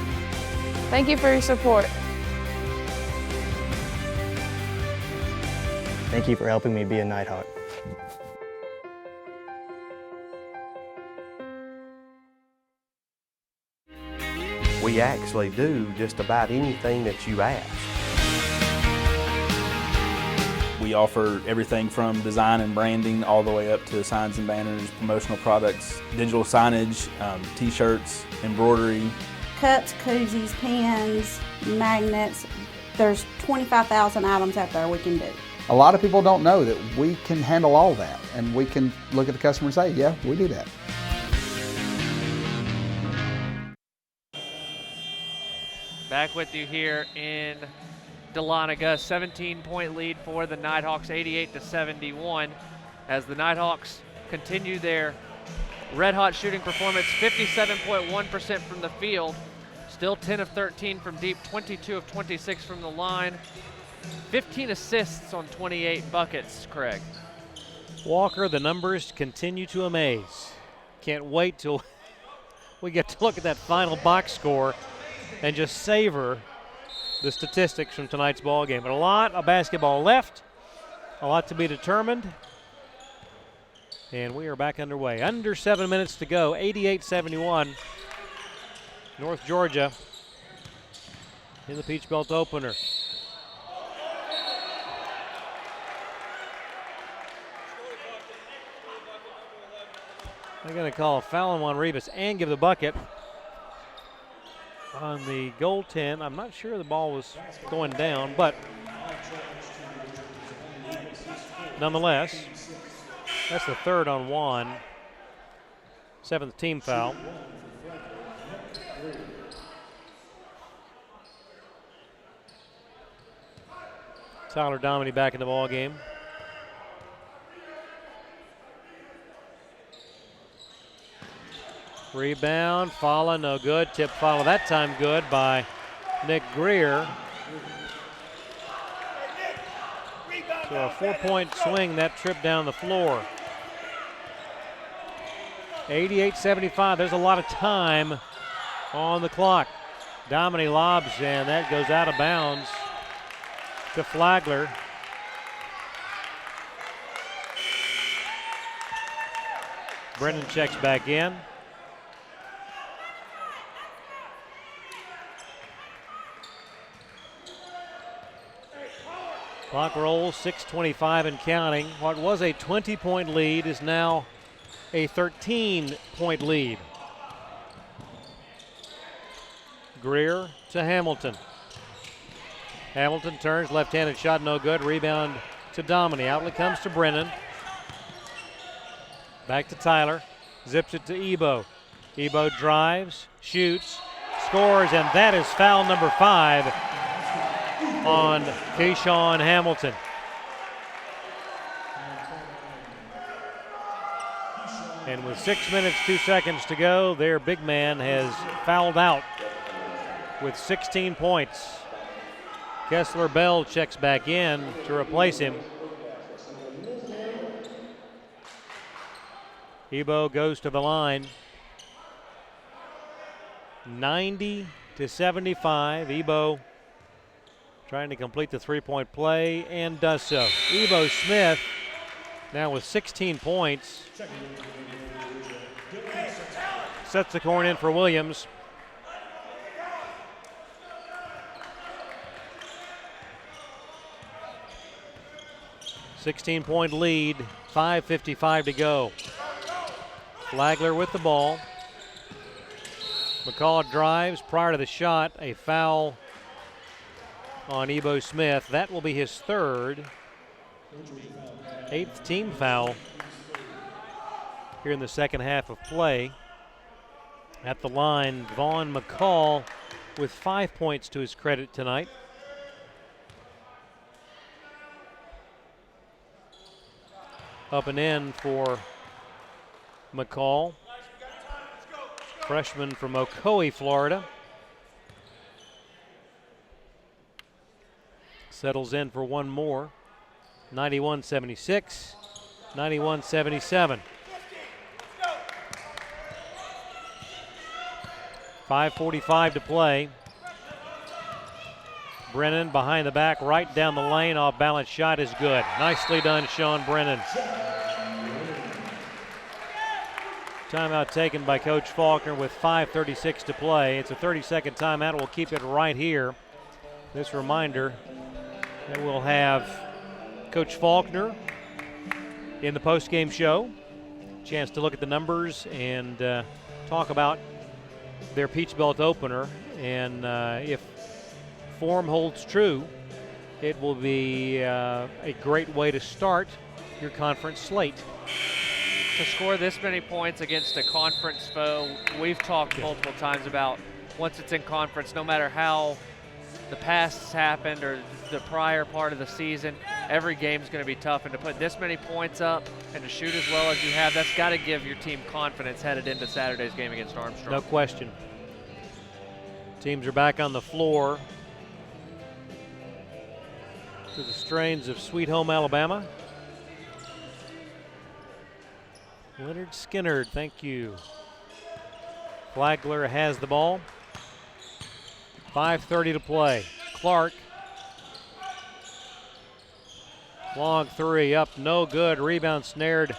Speaker 21: Thank you for your support.
Speaker 17: Thank you for helping me be a Nighthawk.
Speaker 11: We actually do just about anything that you ask.
Speaker 12: We offer everything from design and branding all the way up to signs and banners, promotional products, digital signage, t-shirts, embroidery.
Speaker 13: Cups, koozies, pens, magnets. There's 25,000 items out there we can do.
Speaker 14: A lot of people don't know that we can handle all that, and we can look at the customer and say, yeah, we do that.
Speaker 2: Back with you here in Dahlonega, 17-point lead for the Nighthawks, 88-71, as the Nighthawks continue their red-hot shooting performance, 57.1% from the field, still 10 of 13 from deep, 22 of 26 from the line, 15 assists on 28 buckets, Craig.
Speaker 1: Walker, the numbers continue to amaze. Can't wait till we get to look at that final box score and just savor the statistics from tonight's ball game. But a lot of basketball left, a lot to be determined, and we are back underway. Under 7 minutes to go, 88-71. North Georgia in the Peach Belt opener. They're going to call a foul on Juan Rivas and give the bucket on the goaltend. I'm not sure the ball was going down, but nonetheless, that's the third on Juan. 7th team foul. Tyler Dominy back in the ball game. Rebound, Fala, no good. Tip Fala that time good by Nick Greer. So a 4-point swing that trip down the floor. 88-75, there's a lot of time on the clock. Dominy lobs and that goes out of bounds to Flagler. Brennan checks back in. Clock rolls, 6:25 and counting. What was a 20-point lead is now a 13-point lead. Greer to Hamilton. Hamilton turns, left-handed shot, no good. Rebound to Dominy. Outlet comes to Brennan. Back to Tyler. Zips it to Ebo. Ebo drives, shoots, scores, and that is foul number 5 on Keyshawn Hamilton. And with 6 minutes, 2 seconds to go, their big man has fouled out with 16 points. Kessler Bell checks back in to replace him. Ebo goes to the line. 90-75. Ebo trying to complete the three-point play and does so. Ebo Smith now with 16 points. Sets the corner in for Williams. .16-point lead, 5:55 to go. Flagler with the ball. McCall drives prior to the shot, a foul on Ebo Smith. That will be his third, 8th team foul here in the second half of play. At the line, Vaughn McCall with 5 points to his credit tonight. Up and in for McCall. Freshman from Ocoee, Florida. Settles in for one more. 91-76, 91-77. 5:45 to play. Brennan behind the back, right down the lane, off balance shot is good. Nicely done, Sean Brennan. Timeout taken by Coach Faulkner with 5:36 to play. It's a 30-second timeout. We'll keep it right here. This reminder that we'll have Coach Faulkner in the post-game show. Chance to look at the numbers and talk about their Peach Belt opener. And if form holds true, it will be a great way to start your conference slate.
Speaker 2: To score this many points against a conference foe, we've talked multiple times about once it's in conference, no matter how the past has happened or the prior part of the season, every game is going to be tough. And to put this many points up and to shoot as well as you have, that's got to give your team confidence headed into Saturday's game against Armstrong.
Speaker 1: No question. Teams are back on the floor to the strains of Sweet Home Alabama. Leonard Skinner, thank you. Flagler has the ball. 5:30 to play. Clark. Long three up, no good. Rebound snared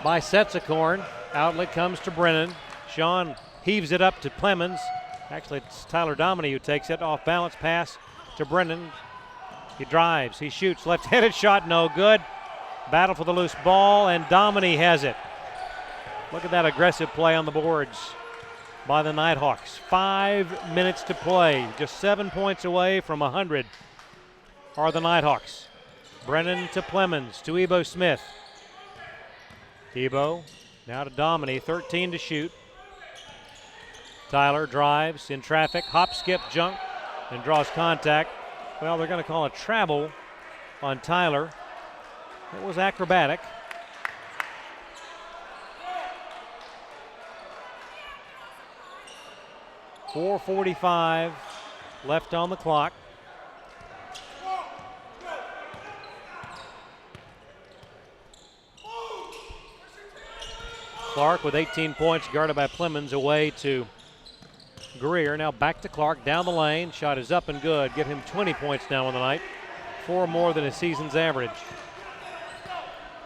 Speaker 1: by Setsakorn. Outlet comes to Brennan. Sean heaves it up to Clemens. Actually, it's Tyler Dominy who takes it. Off balance pass to Brennan. He drives, he shoots. Left-handed shot, no good. Battle for the loose ball, and Dominy has it. Look at that aggressive play on the boards by the Nighthawks. 5 minutes to play. Just 7 points away from 100 are the Nighthawks. Brennan to Clemens, to Ebo Smith. Ebo now to Dominy, 13 to shoot. Tyler drives in traffic, hop, skip, jump, and draws contact. Well, they're going to call a travel on Tyler. It was acrobatic. .445 left on the clock. Clark with 18 points, guarded by Clemens, away to Greer. Now back to Clark, down the lane. Shot is up and good. Give him 20 points now on the night. 4 more than his season's average.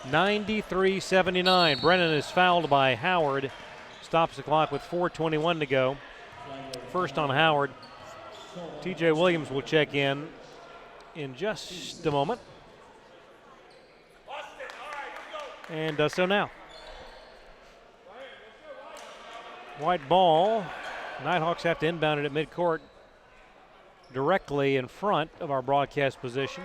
Speaker 1: 93-79. Brennan is fouled by Howard. Stops the clock with 4:21 to go. First on Howard. TJ Williams will check in just a moment. And does so now. White ball. Nighthawks have to inbound it at midcourt, directly in front of our broadcast position.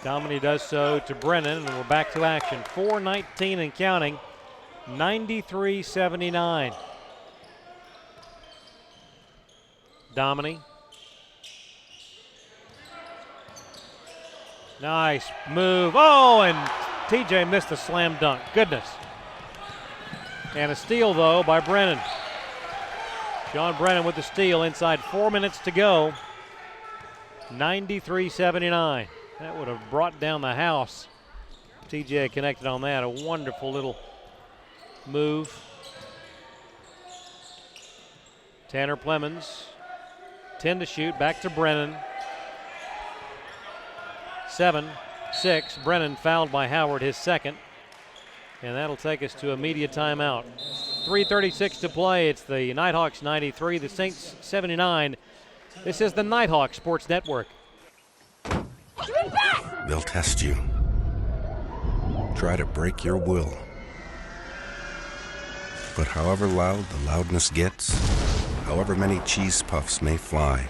Speaker 1: Dominy does so to Brennan, and we're back to action. 4:19 and counting. 93-79. Dominy. Nice move. Oh, and TJ missed the slam dunk. Goodness. And a steal, though, by Brennan. Sean Brennan with the steal inside 4 minutes to go. 93-79. That would have brought down the house. TJ connected on that. A wonderful little move. Tanner Clemens, 10 to shoot, back to Brennan. 7-6, Brennan fouled by Howard, his second. And that'll take us to a media timeout. 3:36 to play. It's the Nighthawks 93, the Saints 79. This is the Nighthawks Sports Network.
Speaker 8: They'll test you. Try to break your will. But however loud the loudness gets, however many cheese puffs may fly,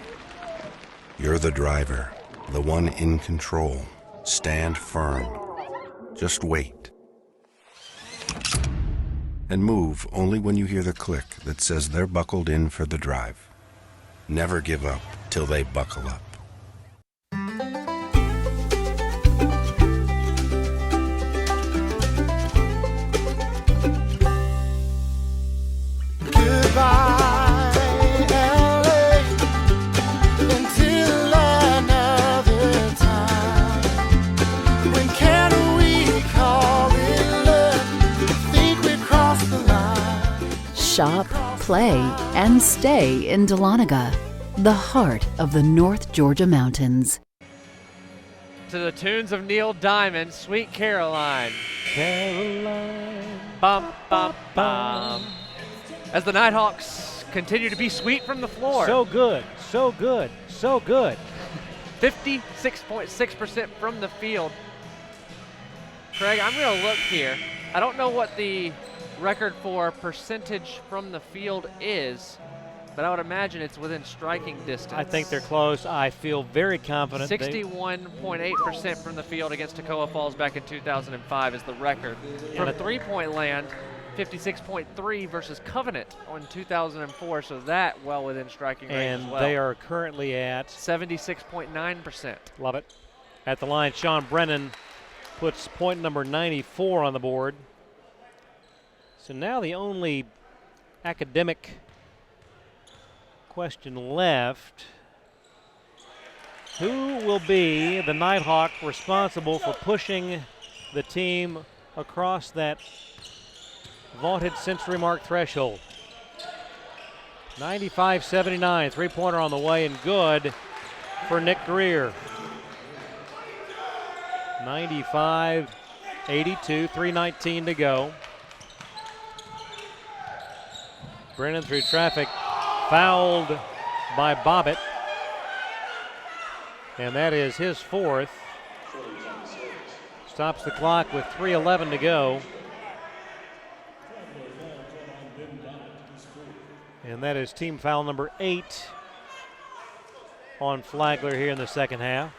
Speaker 8: you're the driver, the one in control. Stand firm. Just wait. And move only when you hear the click that says they're buckled in for the drive. Never give up till they buckle up.
Speaker 25: Shop, play, and stay in Dahlonega. the heart of the North Georgia mountains.
Speaker 2: To the tunes of Neil Diamond, Sweet Caroline.
Speaker 1: Caroline.
Speaker 2: Bum, bum, bum. As the Nighthawks continue to be sweet from the floor.
Speaker 1: So good, so good, so good.
Speaker 2: 56.6% from the field. Craig, I'm going to look here. I don't know what the record for percentage from the field is, but I would imagine it's within striking distance.
Speaker 1: I think they're close. I feel very confident.
Speaker 2: 61.8% from the field against Toccoa Falls back in 2005 is the record. From three-point land, 56.3 versus Covenant in 2004, so that well within striking range as well.
Speaker 1: And they are currently at
Speaker 2: 76.9%.
Speaker 1: Love it. At the line, Sean Brennan puts point number 94 on the board. So now the only academic question left: who will be the Nighthawk responsible for pushing the team across that vaunted century mark threshold? 95-79, three-pointer on the way and good for Nick Greer. 95-82, 3:19 to go. Brennan through traffic, fouled by Bobbitt, and that is his fourth. Stops the clock with 3:11 to go. And that is team foul number 8 on Flagler here in the second half.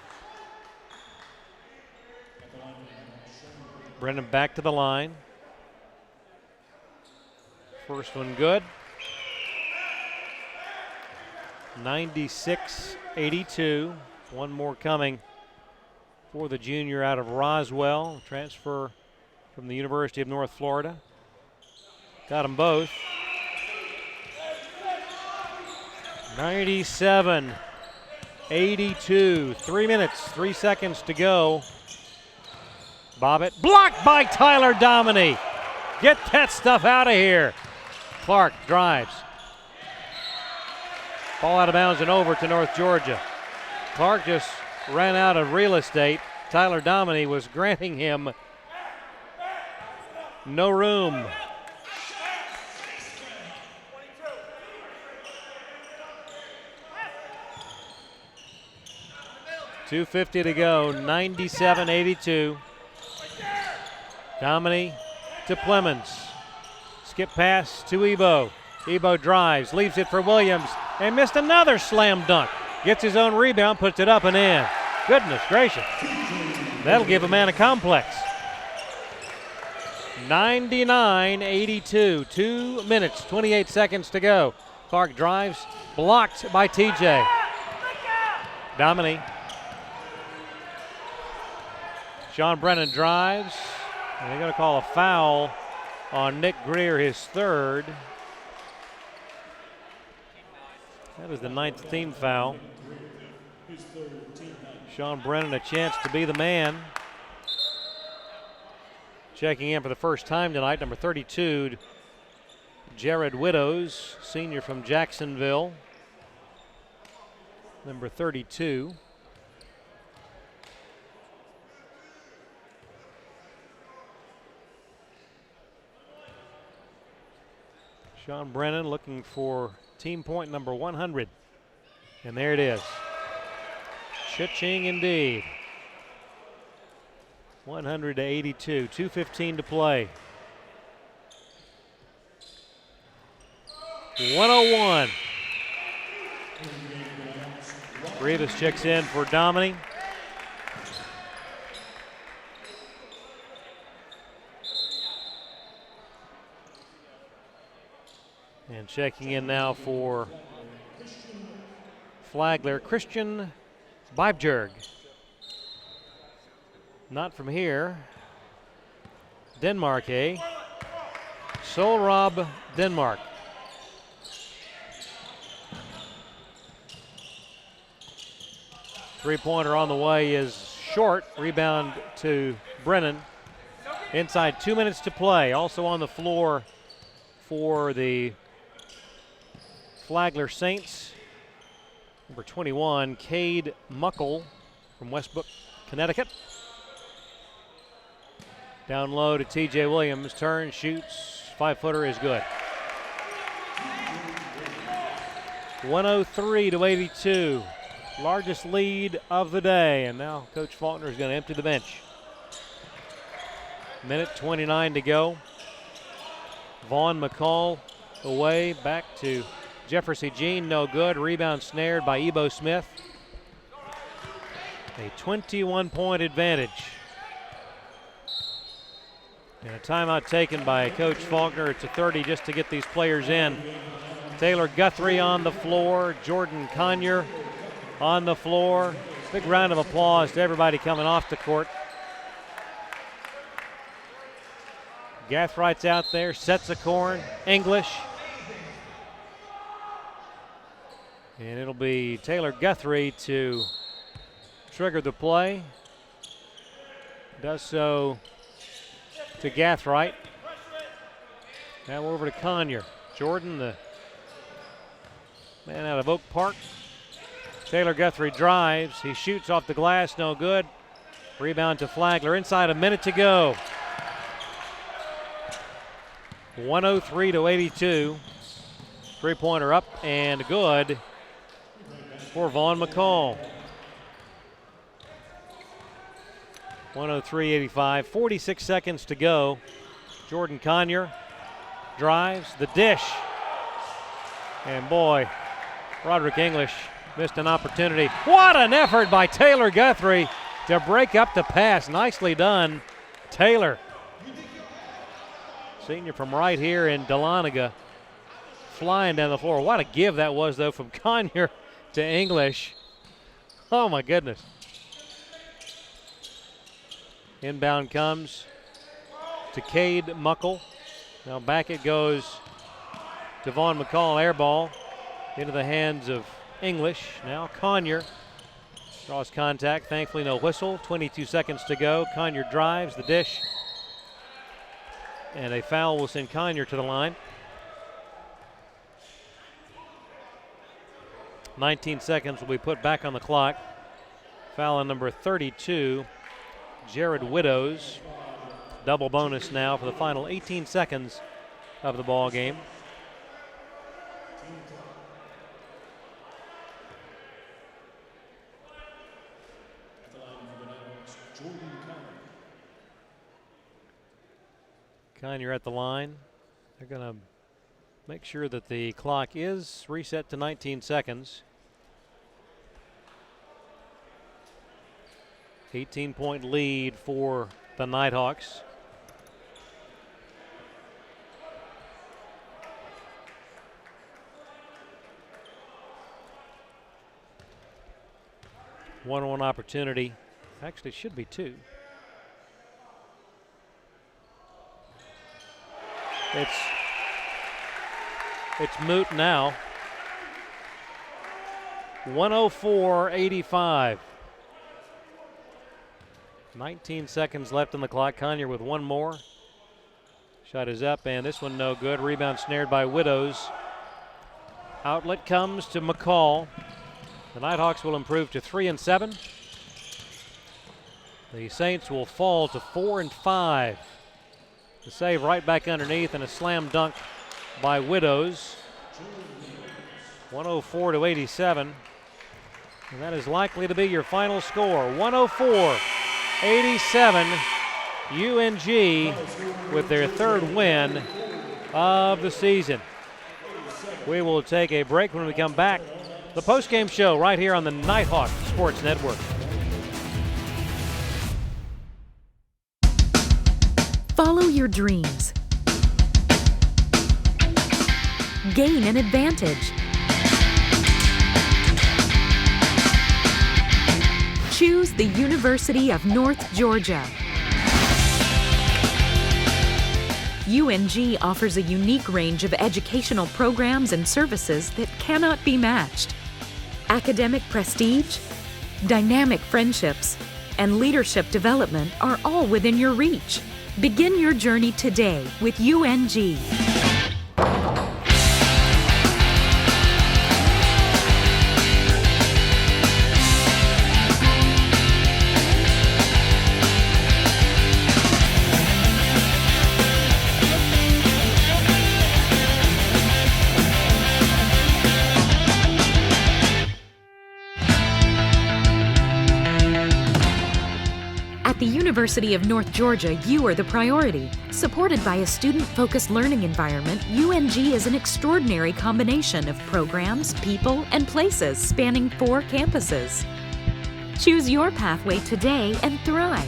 Speaker 1: Brennan back to the line. First one good. 96-82. One more coming for the junior out of Roswell, transfer from the University of North Florida. Got them both. 97-82. 3 minutes, 3 seconds to go. Bobbitt blocked by Tyler Dominy. Get that stuff out of here. Clark drives. Ball out of bounds and over to North Georgia. Clark just ran out of real estate. Tyler Dominy was granting him no room. .250 to go, 97-82. Dominy to Plemons. Skip pass to Ebo. Ebo drives, leaves it for Williams, and missed another slam dunk. Gets his own rebound, puts it up and in. Goodness gracious. That'll give a man a complex. 99-82. 2 minutes, 28 seconds to go. Clark drives, blocked by TJ. Dominy. Sean Brennan drives, and they're going to call a foul on Nick Greer, his third. That is the 9th team foul. Sean Brennan a chance to be the man. Checking in for the first time tonight, number 32, Jared Widows, senior from Jacksonville. Number 32. Sean Brennan looking for team point number 100. And there it is. Cha-ching indeed. 100-82, 2:15 to play. 101. Rivas checks in for Dominy. And checking in now for Flagler, Christian Bibjerg. Not from here. Denmark, eh? Solrob Denmark. Three-pointer on the way is short. Rebound to Brennan. Inside 2 minutes to play. Also on the floor for the Flagler Saints, Number 21, Cade Muckle from Westbrook, Connecticut. Down low to TJ Williams. Turn, shoots. 5-footer is good. 103-82. Largest lead of the day. And now Coach Faulkner is going to empty the bench. Minute 29 to go. Vaughn McCall away. Back to Jefferson Jean. No good. Rebound snared by Ebo Smith. A 21-point advantage. And a timeout taken by Coach Faulkner. It's a 30 just to get these players in. Taylor Guthrie on the floor. Jordan Conyer on the floor. Big round of applause to everybody coming off the court. Gathrights out there. Setsakorn, English. And it'll be Taylor Guthrie to trigger the play. Does so to Gathright. Now over to Conyer. Jordan, the man out of Oak Park. Taylor Guthrie drives. He shoots off the glass, no good. Rebound to Flagler. Inside a minute to go. 103-82. Three-pointer up and good for Vaughn McCall. 103-85. 46 seconds to go. Jordan Conyer drives the dish. And boy, Roderick English missed an opportunity. What an effort by Taylor Guthrie to break up the pass. Nicely done, Taylor. Senior from right here in Dahlonega, flying down the floor. What a give that was, though, from Conyer to English. Oh, my goodness. Inbound comes to Cade Muckle. Now back it goes to Vaughn McCall. Air ball into the hands of English. Now Conyer draws contact. Thankfully, no whistle. 22 seconds to go. Conyer drives the dish. And a foul will send Conyer to the line. 19 seconds will be put back on the clock. Foul on number 32, Jared Widows. Double bonus now for the final 18 seconds of the ball game. Conyer at the line. They're going to make sure that the clock is reset to 19 seconds. 18-point lead for the Nighthawks. One-on-one opportunity. Actually, should be two. It's moot now. 104-85. 19 seconds left on the clock. Conyer with one more. Shot is up, and this one no good. Rebound snared by Widows. Outlet comes to McCall. The Nighthawks will improve to 3-7. The Saints will fall to 4-5. The save right back underneath and a slam dunk by Widows. 104-87. And that is likely to be your final score. 104-87. UNG with their third win of the season. We will take a break. When we come back, the postgame show right here on the Nighthawk Sports Network.
Speaker 9: Follow your dreams. Gain an advantage. Choose the University of North Georgia. UNG offers a unique range of educational programs and services that cannot be matched. Academic prestige, dynamic friendships, and leadership development are all within your reach. Begin your journey today with UNG. At the University of North Georgia, you are the priority. Supported by a student-focused learning environment, UNG is an extraordinary combination of programs, people, and places spanning 4 campuses. Choose your pathway today and thrive.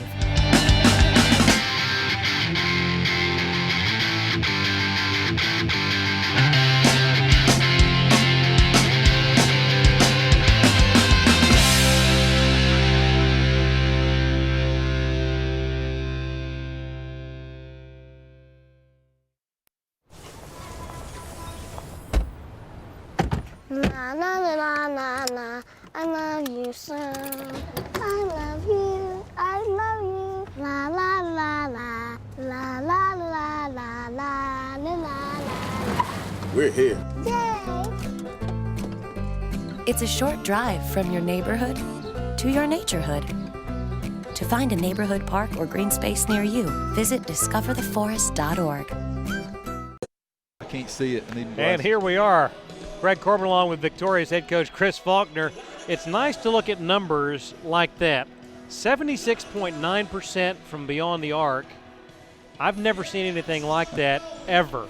Speaker 15: Na na na na na, I love you so. I love you, I love you. La la la la, la la la la la la la.
Speaker 16: We're here.
Speaker 15: Yay!
Speaker 18: It's a short drive from your neighborhood to your naturehood. To find a neighborhood park or green space near you, visit discovertheforest.org.
Speaker 22: I can't see it.
Speaker 1: And here we are. Greg Corbin along with Victoria's head coach Chris Faulkner. It's nice to look at numbers like that. 76.9% from beyond the arc. I've never seen anything like that ever.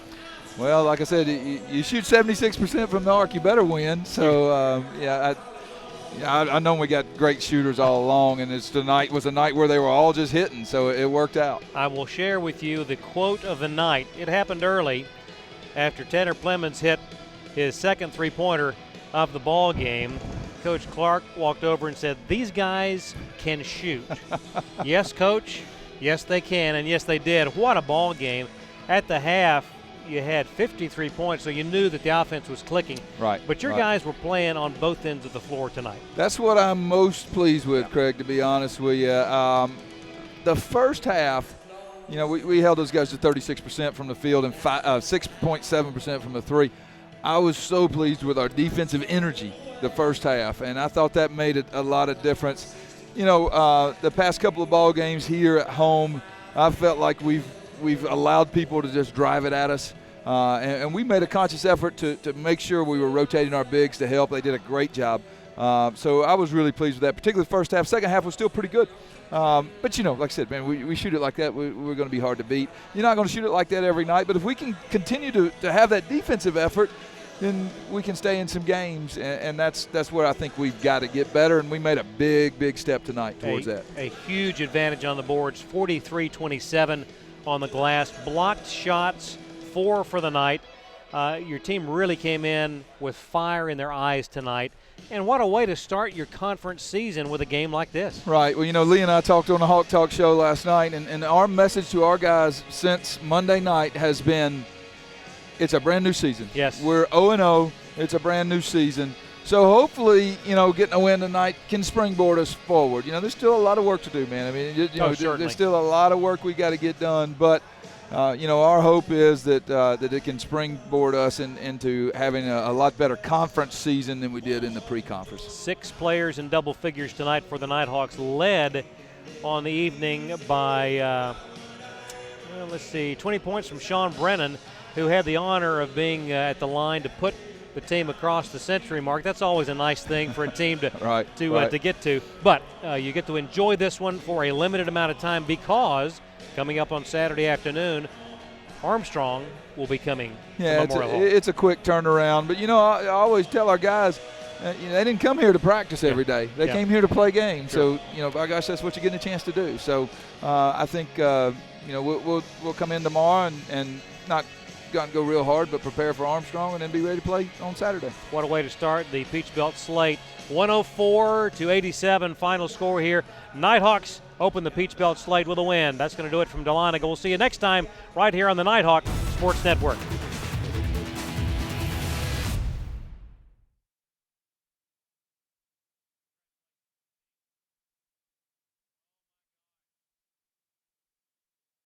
Speaker 22: Well, like I said, you shoot 76% from the arc, you better win. So, I know we got great shooters all along, and tonight was a night where they were all just hitting, so it worked out. I will share with you the quote of the night. It happened early after Tanner Plemons hit his second three-pointer of the ball game. Coach Clark walked over and said, "These guys can shoot." Yes, Coach. Yes, they can, and yes, they did. What a ball game. At the half, you had 53 points, so you knew that the offense was clicking. Right. But your guys were playing on both ends of the floor tonight.
Speaker 23: That's what I'm most pleased with, Craig, to be honest with you. The first half, we held those guys to 36% from the field and 6.7% from the three. I was so pleased with our defensive energy the first half, and I thought that made a lot of difference. The past couple of ball games here at home, I felt like we've allowed people to just drive it at us, and we made a conscious effort to make sure we were rotating our bigs to help. They did a great job. So I was really pleased with that, particularly the first half. Second half was still pretty good. But, like I said, man, we shoot it like that, we're going to be hard to beat. You're not going to shoot it like that every night, but if we can continue to have that defensive effort, then we can stay in some games, and that's where I think we've got to get better, and we made a big step tonight towards that.
Speaker 1: A huge advantage on the boards, 43-27 on the glass. Blocked shots, 4 for the night. Your team really came in with fire in their eyes tonight. And what a way to start your conference season with a game like this.
Speaker 23: Right. Well, Lee and I talked on the Hawk Talk show last night, and our message to our guys since Monday night has been, it's a brand new season. Yes. We're 0-0. It's a brand new season. So hopefully, getting a win tonight can springboard us forward. There's still a lot of work to do, man. I mean, there's still a lot of work we got to get done. But, our hope is that it can springboard us into having a lot better conference season than we did in the pre-conference. 6
Speaker 1: players in double figures tonight for the Nighthawks, led on the evening by, 20 points from Sean Brennan, who had the honor of being at the line to put the team across the century mark. That's always a nice thing for a team to to get to. But you get to enjoy this one for a limited amount of time, because coming up on Saturday afternoon, Armstrong will be coming to Memorial Hall.
Speaker 23: It's a quick turnaround. But, I always tell our guys, they didn't come here to practice every day. They came here to play games. Sure. So, by gosh, that's what you're getting a chance to do. So I think, we'll come in tomorrow and not go real hard, but prepare for Armstrong and then be ready to play on Saturday.
Speaker 1: What a way to start the Peach Belt slate. 104-87 final score here. Nighthawks open the Peach Belt slate with a win. That's going to do it from Dahlonega. We'll see you next time right here on the Nighthawk Sports Network.